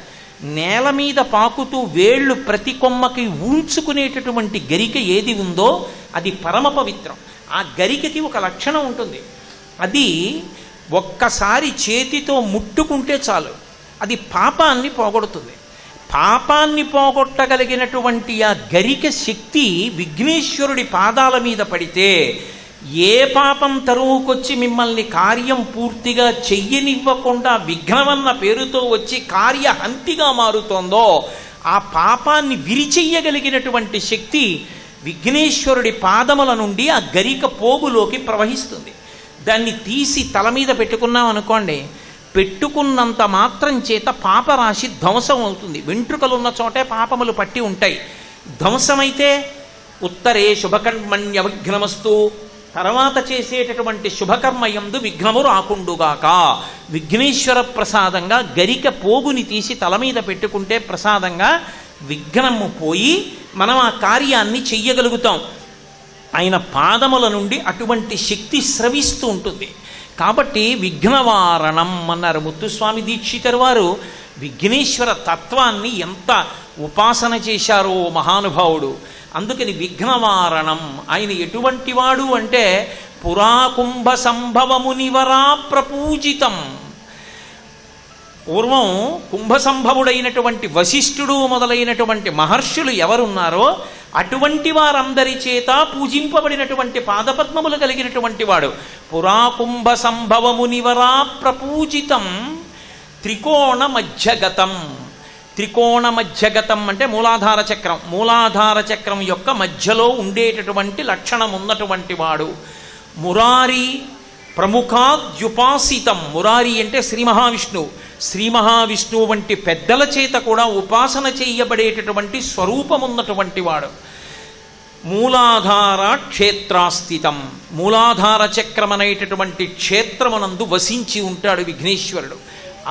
నేల మీద పాకుతూ వేళ్ళు ప్రతి కొమ్మకి ఉంచుకునేటటువంటి గరిక ఏది ఉందో అది పరమ పవిత్రం. ఆ గరికకి ఒక లక్షణం ఉంటుంది, అది ఒక్కసారి చేతితో ముట్టుకుంటే చాలు, అది పాపాన్ని పోగొడుతుంది. పాపాన్ని పోగొట్టగలిగినటువంటి ఆ గరిక శక్తి విఘ్నేశ్వరుడి పాదాల మీద పడితే ఏ పాపం తరువుకొచ్చి మిమ్మల్ని కార్యం పూర్తిగా చెయ్యనివ్వకుండా విఘ్నమన్న పేరుతో వచ్చి కార్యహంతిగా మారుతోందో ఆ పాపాన్ని విరిచెయ్యగలిగినటువంటి శక్తి విఘ్నేశ్వరుడి పాదముల నుండి ఆ గరిక పోగులోకి ప్రవహిస్తుంది. దాన్ని తీసి తల మీద పెట్టుకున్నాం అనుకోండి, పెట్టుకున్నంత మాత్రం చేత పాపరాశి ధ్వంసం అవుతుంది. వెంట్రుకలున్న చోటే పాపములు పట్టి ఉంటాయి. ధ్వంసమైతే ఉత్తరే శుభకర్మణ్య విఘ్నమస్తు, తర్వాత చేసేటటువంటి శుభకర్మయందు విఘ్నము రాకుండుగాక. విఘ్నేశ్వర ప్రసాదంగా గరిక పోగుని తీసి తల మీద పెట్టుకుంటే ప్రసాదంగా విఘ్నము పోయి మనం ఆ కార్యాన్ని చెయ్యగలుగుతాం. ఆయన పాదముల నుండి అటువంటి శక్తి స్రవిస్తూ ఉంటుంది. కాబట్టి విఘ్నవారణం అన్నారు ముత్తుస్వామి దీక్షితర్ వారు. విఘ్నేశ్వర తత్వాన్ని ఎంత ఉపాసన చేశారో మహానుభావుడు. అందుకని విఘ్నవారణం ఆయన ఎటువంటి వాడు అంటే పురాకుంభ సంభవమునివరా ప్రపూజితం. పూర్వం కుంభ సంభవుడైనటువంటి వశిష్ఠుడు మొదలైనటువంటి మహర్షులు ఎవరున్నారో అటువంటి వారందరి చేత పూజింపబడినటువంటి పాదపద్మములు కలిగినటువంటి వాడు. పురాకుంభ సంభవమునివరా ప్రపూజితం త్రికోణ మధ్యగతం. త్రికోణ మధ్యగతం అంటే మూలాధార చక్రం. మూలాధార చక్రం యొక్క మధ్యలో ఉండేటటువంటి లక్షణం ఉన్నటువంటి వాడు. మురారి ప్రముఖాద్యుపాసితం. మురారి అంటే శ్రీ మహావిష్ణువు. శ్రీ మహావిష్ణువు వంటి పెద్దల చేత కూడా ఉపాసన చేయబడేటటువంటి స్వరూపమున్నటువంటి వాడు. మూలాధార క్షేత్రాస్థితం. మూలాధార చక్రం అనేటటువంటి క్షేత్రమునందు వసించి ఉంటాడు విఘ్నేశ్వరుడు.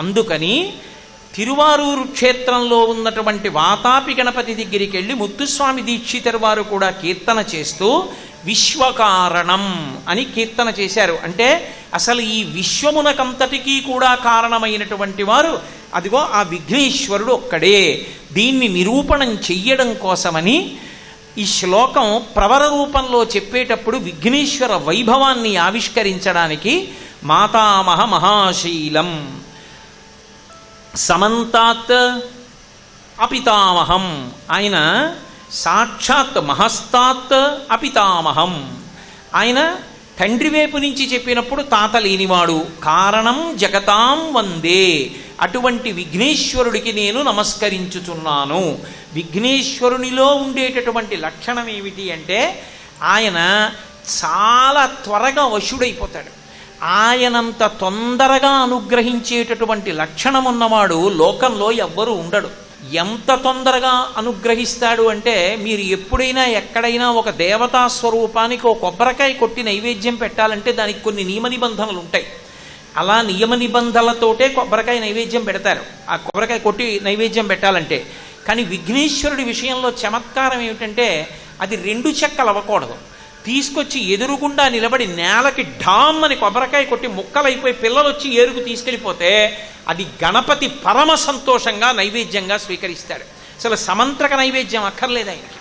అందుకని తిరువారూరు క్షేత్రంలో ఉన్నటువంటి వాతాపి గణపతి దగ్గరికి వెళ్ళి ముత్తుస్వామి దీక్షితర్ వారు కూడా కీర్తన చేస్తూ విశ్వకారణం అని కీర్తన చేశారు. అంటే అసలు ఈ విశ్వమునకంతటికీ కూడా కారణమైనటువంటి వారు అదిగో ఆ విఘ్నేశ్వరుడు ఒక్కడే. దీన్ని నిరూపణం చెయ్యడం కోసమని ఈ శ్లోకం ప్రవర రూపంలో చెప్పేటప్పుడు విఘ్నేశ్వర వైభవాన్ని ఆవిష్కరించడానికి మాతామహ మహాశీలం సమంతాత్ అపితామహం. ఆయన సాక్షాత్ మహస్తాత్ అపితామహం. ఆయన తండ్రి వైపు నుంచి చెప్పినప్పుడు తాత లేనివాడు. కారణం జగతాం వందే. అటువంటి విఘ్నేశ్వరుడికి నేను నమస్కరించుచున్నాను. విఘ్నేశ్వరునిలో ఉండేటటువంటి లక్షణం ఏమిటి అంటే ఆయన చాలా త్వరగా వశుడైపోతాడు. ఆయనంత తొందరగా అనుగ్రహించేటటువంటి లక్షణం ఉన్నవాడు లోకంలో ఎవ్వరూ ఉండడు. ఎంత తొందరగా అనుగ్రహిస్తాడు అంటే మీరు ఎప్పుడైనా ఎక్కడైనా ఒక దేవతా స్వరూపానికి ఒక కొబ్బరికాయ కొట్టి నైవేద్యం పెట్టాలంటే దానికి కొన్ని నియమ నిబంధనలు ఉంటాయి. అలా నియమ నిబంధనలతోటే కొబ్బరికాయ నైవేద్యం పెడతారు, ఆ కొబ్బరికాయ కొట్టి నైవేద్యం పెట్టాలంటే. కానీ విఘ్నేశ్వరుడి విషయంలో చమత్కారం ఏమిటంటే అది 2 చెక్కలు అవ్వకూడదు. తీసుకొచ్చి ఎదురుగుండా నిలబడి నేలకి ఢామ్ అని కొబ్బరికాయ కొట్టి ముక్కలైపోయి పిల్లలు వచ్చి ఏరుకు తీసుకెళ్ళిపోతే అది గణపతి పరమ సంతోషంగా నైవేద్యంగా స్వీకరిస్తాడు. అసలు సమంత్రక నైవేద్యం అక్కర్లేదు ఆయనకి.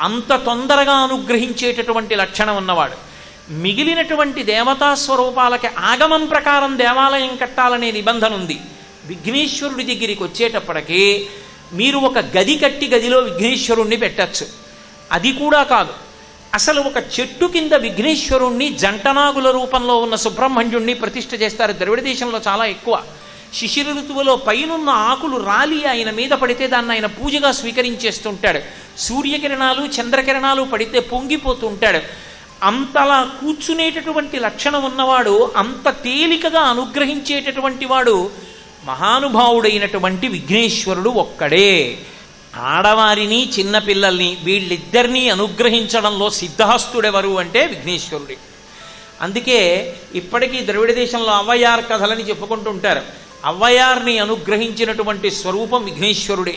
అంత తొందరగా అనుగ్రహించేటటువంటి లక్షణం ఉన్నవాడు. మిగిలినటువంటి దేవతా స్వరూపాలకి ఆగమం ప్రకారం దేవాలయం కట్టాలనే నిబంధన ఉంది. విఘ్నేశ్వరుడి దగ్గరికి వచ్చేటప్పటికీ మీరు ఒక గది కట్టి గదిలో విఘ్నేశ్వరుణ్ణి పెట్టచ్చు. అది కూడా కాదు, అసలు ఒక చెట్టు కింద విఘ్నేశ్వరుణ్ణి జంటనాగుల రూపంలో ఉన్న సుబ్రహ్మణ్యుణ్ణి ప్రతిష్ఠ చేస్తారు. ద్రవిడ దేశంలో చాలా ఎక్కువ. శిశిర ఋతువులో పైనున్న ఆకులు రాలి ఆయన మీద పడితే దాన్ని ఆయన పూజగా స్వీకరించేస్తుంటాడు. సూర్యకిరణాలు చంద్రకిరణాలు పడితే పొంగిపోతుంటాడు. అంతలా కూర్చునేటటువంటి లక్షణం ఉన్నవాడు, అంత తేలికగా అనుగ్రహించేటటువంటి వాడు మహానుభావుడైనటువంటి విఘ్నేశ్వరుడు ఒక్కడే. ఆడవారిని చిన్నపిల్లల్ని వీళ్ళిద్దరినీ అనుగ్రహించడంలో సిద్ధహస్తుడెవరు అంటే విఘ్నేశ్వరుడే. అందుకే ఇప్పటికీ ద్రవిడ దేశంలో అవ్వయార్ కథలని చెప్పుకుంటుంటారు. అవ్వయార్ని అనుగ్రహించినటువంటి స్వరూపం విఘ్నేశ్వరుడే.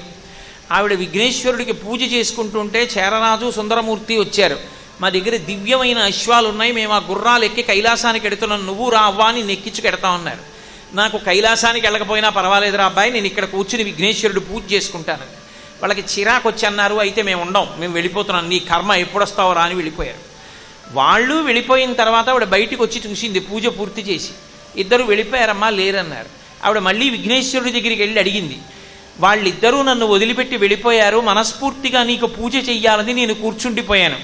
ఆవిడ విఘ్నేశ్వరుడికి పూజ చేసుకుంటుంటే చేరరాజు సుందరమూర్తి వచ్చారు. మా దగ్గర దివ్యమైన అశ్వాలు ఉన్నాయి, మేము ఆ గుర్రాలు ఎక్కి కైలాసానికి ఎడుతున్నాం, నువ్వు రా అవ్వా అని నెక్కించుకెడతా ఉన్నారు. నాకు కైలాసానికి వెళ్ళకపోయినా పర్వాలేదురా అబ్బాయి, నేను ఇక్కడ కూర్చుని విఘ్నేశ్వరుడు పూజ చేసుకుంటాను. వాళ్ళకి చిరాకు వచ్చి అన్నారు, అయితే మేము ఉండం, మేము వెళ్ళిపోతున్నాం, నీ కర్మ ఎప్పుడొస్తావో రా అని వెళ్ళిపోయారు. వాళ్ళు వెళ్ళిపోయిన తర్వాత ఆవిడ బయటికి వచ్చి చూసింది పూజ పూర్తి చేసి. ఇద్దరు వెళ్ళిపోయారమ్మా లేరన్నారు. ఆవిడ మళ్ళీ విఘ్నేశ్వరుడి దగ్గరికి వెళ్ళి అడిగింది, వాళ్ళిద్దరూ నన్ను వదిలిపెట్టి వెళ్ళిపోయారు, మనస్ఫూర్తిగా నీకు పూజ చెయ్యాలని నేను కూర్చుండిపోయాను,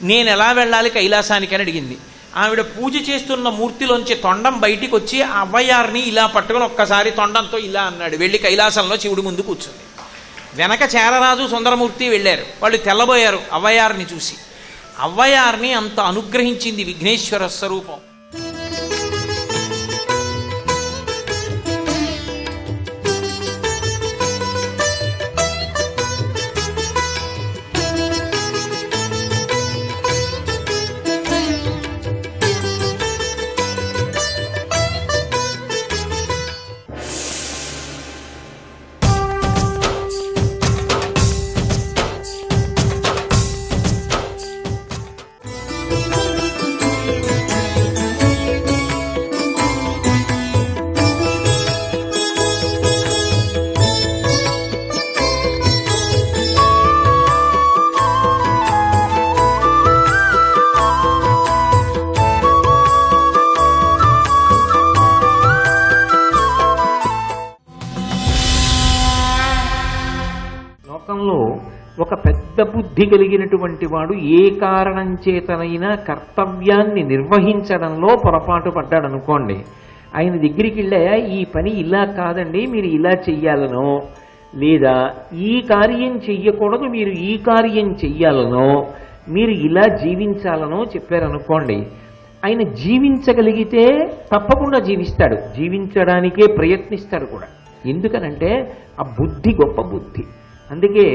నేను ఎలా వెళ్ళాలి కైలాసానికి అని అడిగింది. ఆవిడ పూజ చేస్తున్న మూర్తిలోంచి తొండం బయటికి వచ్చి ఆ అవ్వయారిని ఇలా పట్టుకొని ఒక్కసారి తొండంతో ఇలా అన్నాడు. వెళ్ళి కైలాసంలో శివుడి ముందు కూర్చుంది. వెనక చేరరాజు సుందరమూర్తి వెళ్ళారు. వాళ్ళు తెల్లబోయారు అవ్వయారిని చూసి. అవ్వయారిని అంత అనుగ్రహించింది విఘ్నేశ్వర స్వరూపం. లోకంలో ఒక పెద్ద బుద్ధి కలిగినటువంటి వాడు ఏ కారణం చేతనైనా కర్తవ్యాన్ని నిర్వహించడంలో పొరపాటు పడ్డాడు అనుకోండి, ఆయన దగ్గరికి వెళ్ళా ఈ పని ఇలా కాదండి మీరు ఇలా చెయ్యాలనో, లేదా ఈ కార్యం చెయ్యకూడదు మీరు ఈ కార్యం చెయ్యాలనో, మీరు ఇలా జీవించాలనో చెప్పారనుకోండి, ఆయన జీవించగలిగితే తప్పకుండా జీవిస్తాడు, జీవించడానికే ప్రయత్నిస్తాడు కూడా. ఎందుకనంటే ఆ బుద్ధి గొప్ప బుద్ధి. అందుకే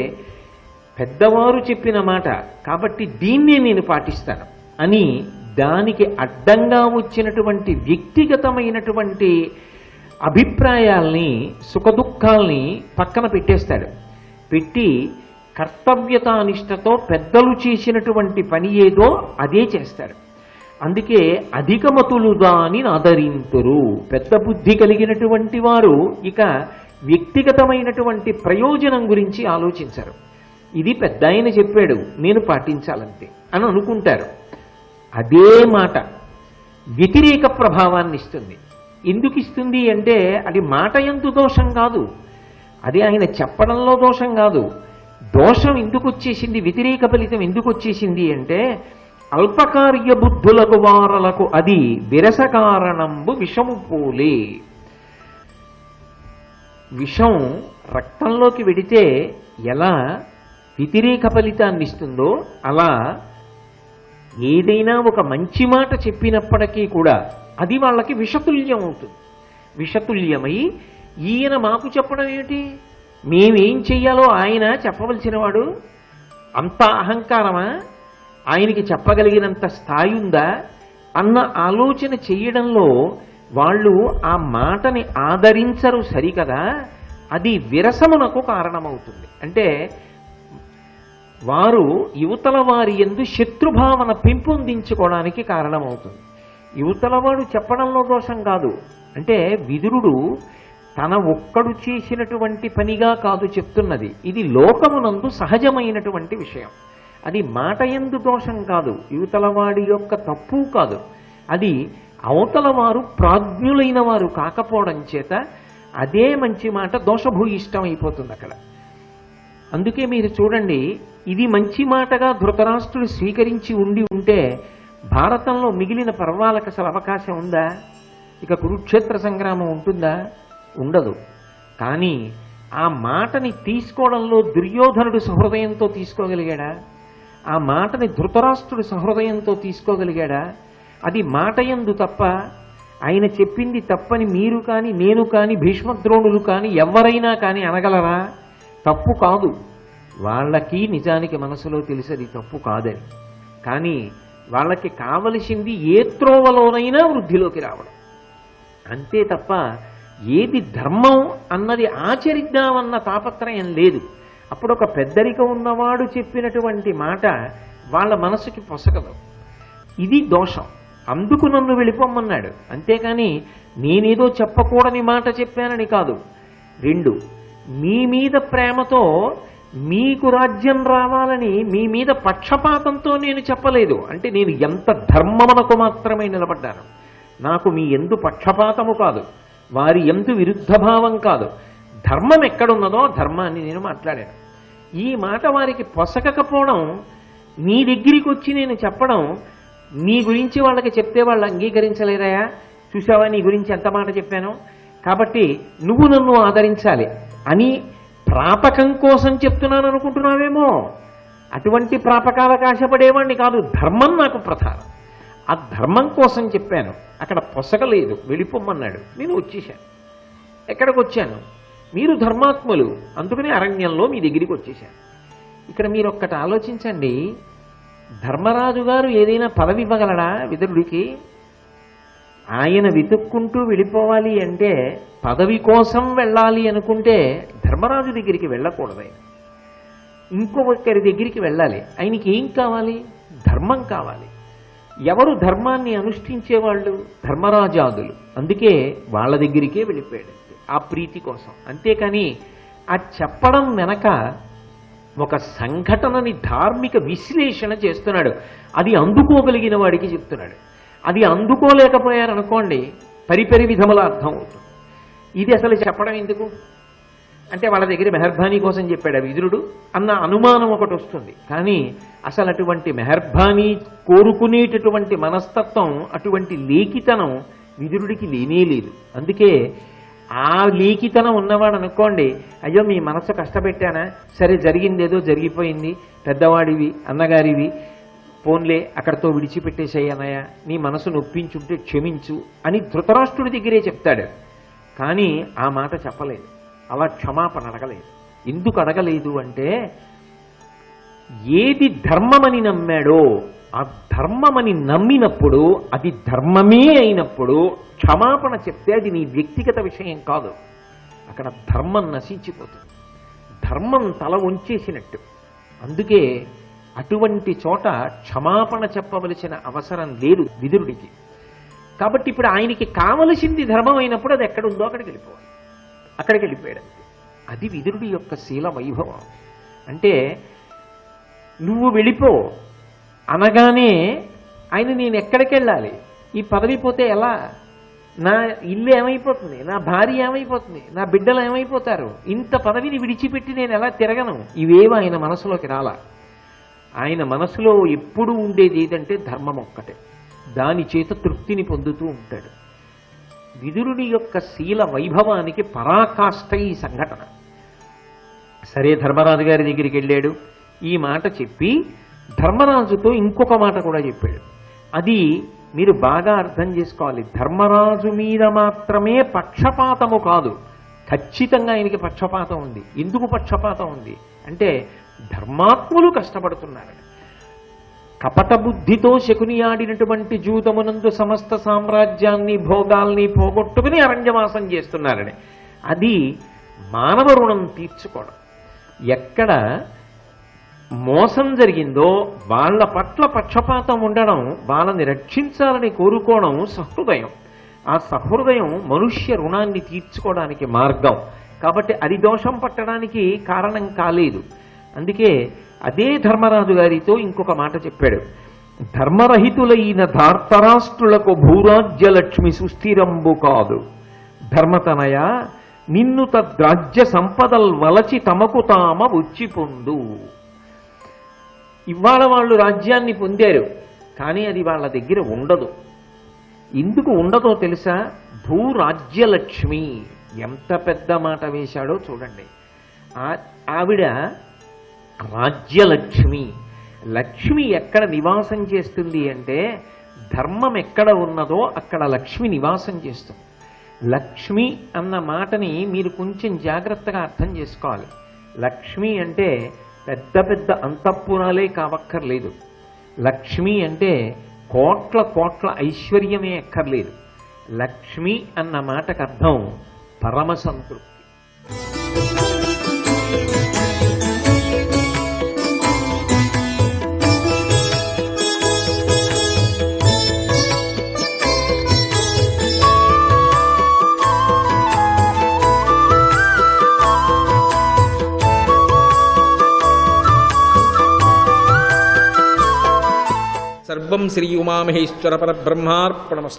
పెద్దవారు చెప్పిన మాట కాబట్టి దీన్నే నేను పాటిస్తాను అని దానికి అడ్డంగా వచ్చినటువంటి వ్యక్తిగతమైనటువంటి అభిప్రాయాల్ని సుఖదుఖాల్ని పక్కన పెట్టేస్తాడు. పెట్టి కర్తవ్యతానిష్టతో పెద్దలు చేసినటువంటి పని ఏదో అదే చేస్తాడు. అందుకే అధికమతులు దాని ఆదరింతురు. పెద్ద బుద్ధి కలిగినటువంటి వారు ఇక వ్యక్తిగతమైనటువంటి ప్రయోజనం గురించి ఆలోచించరు. ఇది పెద్ద ఆయన చెప్పాడు నేను పాటించాలంతే అని అనుకుంటారు. అదే మాట వ్యతిరేక ప్రభావాన్ని ఇస్తుంది. ఎందుకు ఇస్తుంది అంటే అది మాట యందు దోషం కాదు, అది ఆయన చెప్పడంలో దోషం కాదు. దోషం ఎందుకు వచ్చేసింది, వ్యతిరేక ఫలితం ఎందుకు వచ్చేసింది అంటే అల్పకార్య బుద్ధులకు వారలకు అది విరస కారణంబు విషము పోలే. విషం రక్తంలోకి వెడితే ఎలా వ్యతిరేక ఫలితాన్ని ఇస్తుందో అలా ఏదైనా ఒక మంచి మాట చెప్పినప్పటికీ కూడా అది వాళ్ళకి విషతుల్యం అవుతుంది. విషతుల్యమై ఈయన మాకు చెప్పడం ఏమిటి, మేమేం చెయ్యాలో ఆయన చెప్పవలసిన వాడు, అంత అహంకారమా, ఆయనకి చెప్పగలిగినంత స్థాయి ఉందా అన్న ఆలోచన చెయ్యడంలో వాళ్ళు ఆ మాటని ఆదరించరు సరికదా, అది విరసమునకు కారణమవుతుంది. అంటే వారు యువతల వారి యందు శత్రుభావన పెంపొందించుకోవడానికి కారణమవుతుంది. యువతలవాడు చెప్పడంలో దోషం కాదు, అంటే విదురుడు తన ఒక్కడు చేసినటువంటి పనిగా కాదు చెప్తున్నది, ఇది లోకమునందు సహజమైనటువంటి విషయం. అది మాట యందు దోషం కాదు, యువతలవాడి యొక్క తప్పు కాదు, అది అవతల వారు ప్రాజ్ఞులైన వారు కాకపోవడం చేత అదే మంచి మాట దోషభూయిష్టం అయిపోతుంది అక్కడ. అందుకే మీరు చూడండి, ఇది మంచి మాటగా ధృతరాష్ట్రుడు స్వీకరించి ఉంటే భారతంలో మిగిలిన పర్వాలకు అసలు అవకాశం ఉందా? ఇక కురుక్షేత్ర సంగ్రామం ఉంటుందా? ఉండదు. కానీ ఆ మాటని తీసుకోవడంలో దుర్యోధనుడు సహృదయంతో తీసుకోగలిగాడా? ఆ మాటని ధృతరాష్ట్రుడు సహృదయంతో తీసుకోగలిగాడా? అది మాటయందు తప్ప, ఆయన చెప్పింది తప్పని మీరు కానీ నేను కానీ భీష్మద్రోణులు కానీ ఎవరైనా కానీ అనగలరా? తప్పు కాదు. వాళ్ళకి నిజానికి మనసులో తెలిసేది తప్పు కాదని, కానీ వాళ్ళకి కావలసింది ఏ త్రోవలోనైనా వృద్ధిలోకి రావడం అంతే తప్ప ఏది ధర్మం అన్నది ఆచరిద్దామన్న తాపత్రయం లేదు. అప్పుడు ఒక పెద్దరికం ఉన్నవాడు చెప్పినటువంటి మాట వాళ్ళ మనసుకి పొసగదు. ఇది దోషం. అందుకు నన్ను వెళ్ళిపోమన్నాడు, అంతేకాని నేనేదో చెప్పకూడని మాట చెప్పానని కాదు. 2, మీ మీద ప్రేమతో మీకు రాజ్యం రావాలని మీ మీద పక్షపాతంతో నేను చెప్పలేదు. అంటే నేను ఎంత ధర్మమునకు మాత్రమే నిలబడ్డాను. నాకు మీ ఎందు పక్షపాతము కాదు, వారి ఎందు విరుద్ధ భావం కాదు, ధర్మం ఎక్కడున్నదో ధర్మాన్ని నేను మాట్లాడాను. ఈ మాట వారికి పొసగకపోవడం, నీ దగ్గరికి వచ్చి నేను చెప్పడం, నీ గురించి వాళ్ళకి చెప్తే వాళ్ళు అంగీకరించలేరయా, చూసావా నీ గురించి ఎంత మాట చెప్పాను, కాబట్టి నువ్వు నన్ను ఆదరించాలి అని ప్రాపకం కోసం చెప్తున్నాను అనుకుంటున్నావేమో. అటువంటి ప్రాపకాలకు ఆశపడేవాడిని కాదు, ధర్మం నాకు ప్రధానం. ఆ ధర్మం కోసం చెప్పాను. అక్కడ పొసగలేదు, వెళ్ళిపోమ్మన్నాడు, నేను వచ్చేసాను. ఎక్కడికి వచ్చాను? మీరు ధర్మాత్ములు, అందుకని అరణ్యంలో మీ దగ్గరికి వచ్చేసాను. ఇక్కడ మీరు ఒక్కటి ఆలోచించండి, ధర్మరాజు గారు ఏదైనా పదవి ఇవ్వగలడా విదురుడికి? ఆయన వెతుక్కుంటూ వెళ్ళిపోవాలి అంటే, పదవి కోసం వెళ్ళాలి అనుకుంటే ధర్మరాజు దగ్గరికి వెళ్ళకూడదు. ఆయన ఇంకొకరి దగ్గరికి వెళ్ళాలి. ఆయనకి ఏం కావాలి? ధర్మం కావాలి. ఎవరు ధర్మాన్ని అనుష్ఠించేవాళ్ళు? ధర్మరాజాదులు. అందుకే వాళ్ళ దగ్గరికే వెళ్ళిపోయాడు, ఆ ప్రీతి కోసం. అంతేకాని ఆ చెప్పడం వెనక ఒక సంఘటనని ధార్మిక విశ్లేషణ చేస్తున్నాడు, అది అందుకోగలిగిన వాడికి చెప్తున్నాడు. అది అందుకోలేకపోయారనుకోండి, పరిపరి విధముల అర్థం అవుతుంది. ఇది అసలు చెప్పడం ఎందుకు అంటే, వాళ్ళ దగ్గర మెహర్బానీ కోసం చెప్పాడు విదురుడు అన్న అనుమానం ఒకటి వస్తుంది. కానీ అసలు అటువంటి మెహర్బానీ కోరుకునేటటువంటి మనస్తత్వం, అటువంటి లేఖితనం విదురుడికి లేనే లేదు. అందుకే ఆ లేఖితనం ఉన్నవాడు అనుకోండి, అయ్యో మీ మనసు కష్టపెట్టానా, సరే జరిగిందేదో జరిగిపోయింది, పెద్దవాడివి, అన్నగారివి, పోన్లే అక్కడితో విడిచిపెట్టేసేయనయ్యా, నీ మనసు నొప్పించుంటే క్షమించు అని ధృతరాష్ట్రుడి దగ్గరే చెప్తాడు. కానీ ఆ మాట చెప్పలేదు, అలా క్షమాపణ అడగలేదు. ఎందుకు అడగలేదు అంటే, ఏది ధర్మమని నమ్మాడో ఆ ధర్మమని నమ్మినప్పుడు, అది ధర్మమే అయినప్పుడు క్షమాపణ చెప్తే అది నీ వ్యక్తిగత విషయం కాదు, అక్కడ ధర్మం నశించిపోతుంది, ధర్మం తల వంచేసినట్టు. అందుకే అటువంటి చోట క్షమాపణ చెప్పవలసిన అవసరం లేదు విదురుడికి. కాబట్టి ఇప్పుడు ఆయనకి కావలసింది ధర్మం అయినప్పుడు అది ఎక్కడుందో అక్కడికి వెళ్ళిపోవాలి, అక్కడికి వెళ్ళిపోయాడు. అది విదురుడి యొక్క శీల వైభవం. అంటే నువ్వు వెళ్ళిపో అనగానే ఆయన, నేను ఎక్కడికి వెళ్ళాలి, ఈ పదవి పోతే ఎలా, నా ఇల్లు ఏమైపోతుంది, నా భార్య ఏమైపోతుంది, నా బిడ్డలు ఏమైపోతారు, ఇంత పదవిని విడిచిపెట్టి నేను ఎలా తిరగను, ఇవేవి ఆయన మనసులోకి రాలా. ఆయన మనసులో ఎప్పుడు ఉండేది ఏదంటే ధర్మం ఒక్కటే, దాని చేత తృప్తిని పొందుతూ ఉంటాడు. విదురుడి యొక్క శీల వైభవానికి పరాకాష్ఠ ఈ సంఘటన. సరే, ధర్మరాజు గారి దగ్గరికి వెళ్ళాడు, ఈ మాట చెప్పి ధర్మరాజుతో ఇంకొక మాట కూడా చెప్పాడు. అది మీరు బాగా అర్థం చేసుకోవాలి. ధర్మరాజు మీద మాత్రమే పక్షపాతము కాదు, ఖచ్చితంగా ఆయనకి పక్షపాతం ఉంది. ఎందుకు పక్షపాతం ఉంది అంటే, ధర్మాత్ములు కష్టపడుతున్నారని. కపట బుద్ధితో శకునియాడినటువంటి జూతమునందు సమస్త సామ్రాజ్యాన్ని, భోగాల్ని పోగొట్టుకుని అరణ్యవాసం చేస్తున్నారని. అది మానవ రుణం తీర్చుకోవడం. ఎక్కడ మోసం జరిగిందో వాళ్ళ పట్ల పక్షపాతం ఉండడం, వాళ్ళని రక్షించాలని కోరుకోవడం సహృదయం. ఆ సహృదయం మనుష్య రుణాన్ని తీర్చుకోవడానికి మార్గం. కాబట్టి అది దోషం పట్టడానికి కారణం కాలేదు. అందుకే అదే ధర్మరాజు గారితో ఇంకొక మాట చెప్పాడు. ధర్మరహితులైన ధార్తరాష్ట్రులకు భూరాజ్యలక్ష్మి సుస్థిరంబు కాదు, ధర్మతనయ నిన్ను తద్రాజ్య సంపదల్ వలచి తమకు తామ వచ్చిపొందు. ఇవాళ వాళ్ళు రాజ్యాన్ని పొందారు, కానీ అది వాళ్ళ దగ్గర ఉండదు. ఎందుకు ఉండదో తెలుసా? భూరాజ్యలక్ష్మి. ఎంత పెద్ద మాట వేశాడో చూడండి. ఆవిడ రాజ్యలక్ష్మి. లక్ష్మి ఎక్కడ నివాసం చేస్తుంది అంటే, ధర్మం ఎక్కడ ఉన్నదో అక్కడ లక్ష్మి నివాసం చేస్తుంది. లక్ష్మి అన్న మాటని మీరు కొంచెం జాగ్రత్తగా అర్థం చేసుకోవాలి. లక్ష్మి అంటే పెద్ద పెద్ద అంతఃపురాలే కావక్కర్లేదు. లక్ష్మి అంటే కోట్ల కోట్ల ఐశ్వర్యమే అక్కర్లేదు. లక్ష్మి అన్న మాటకు అర్థం పరమ సంతృప్తి. సర్వం శ్రీ ఉమామహేశ్వర పరబ్రహ్మార్పణమస్తు.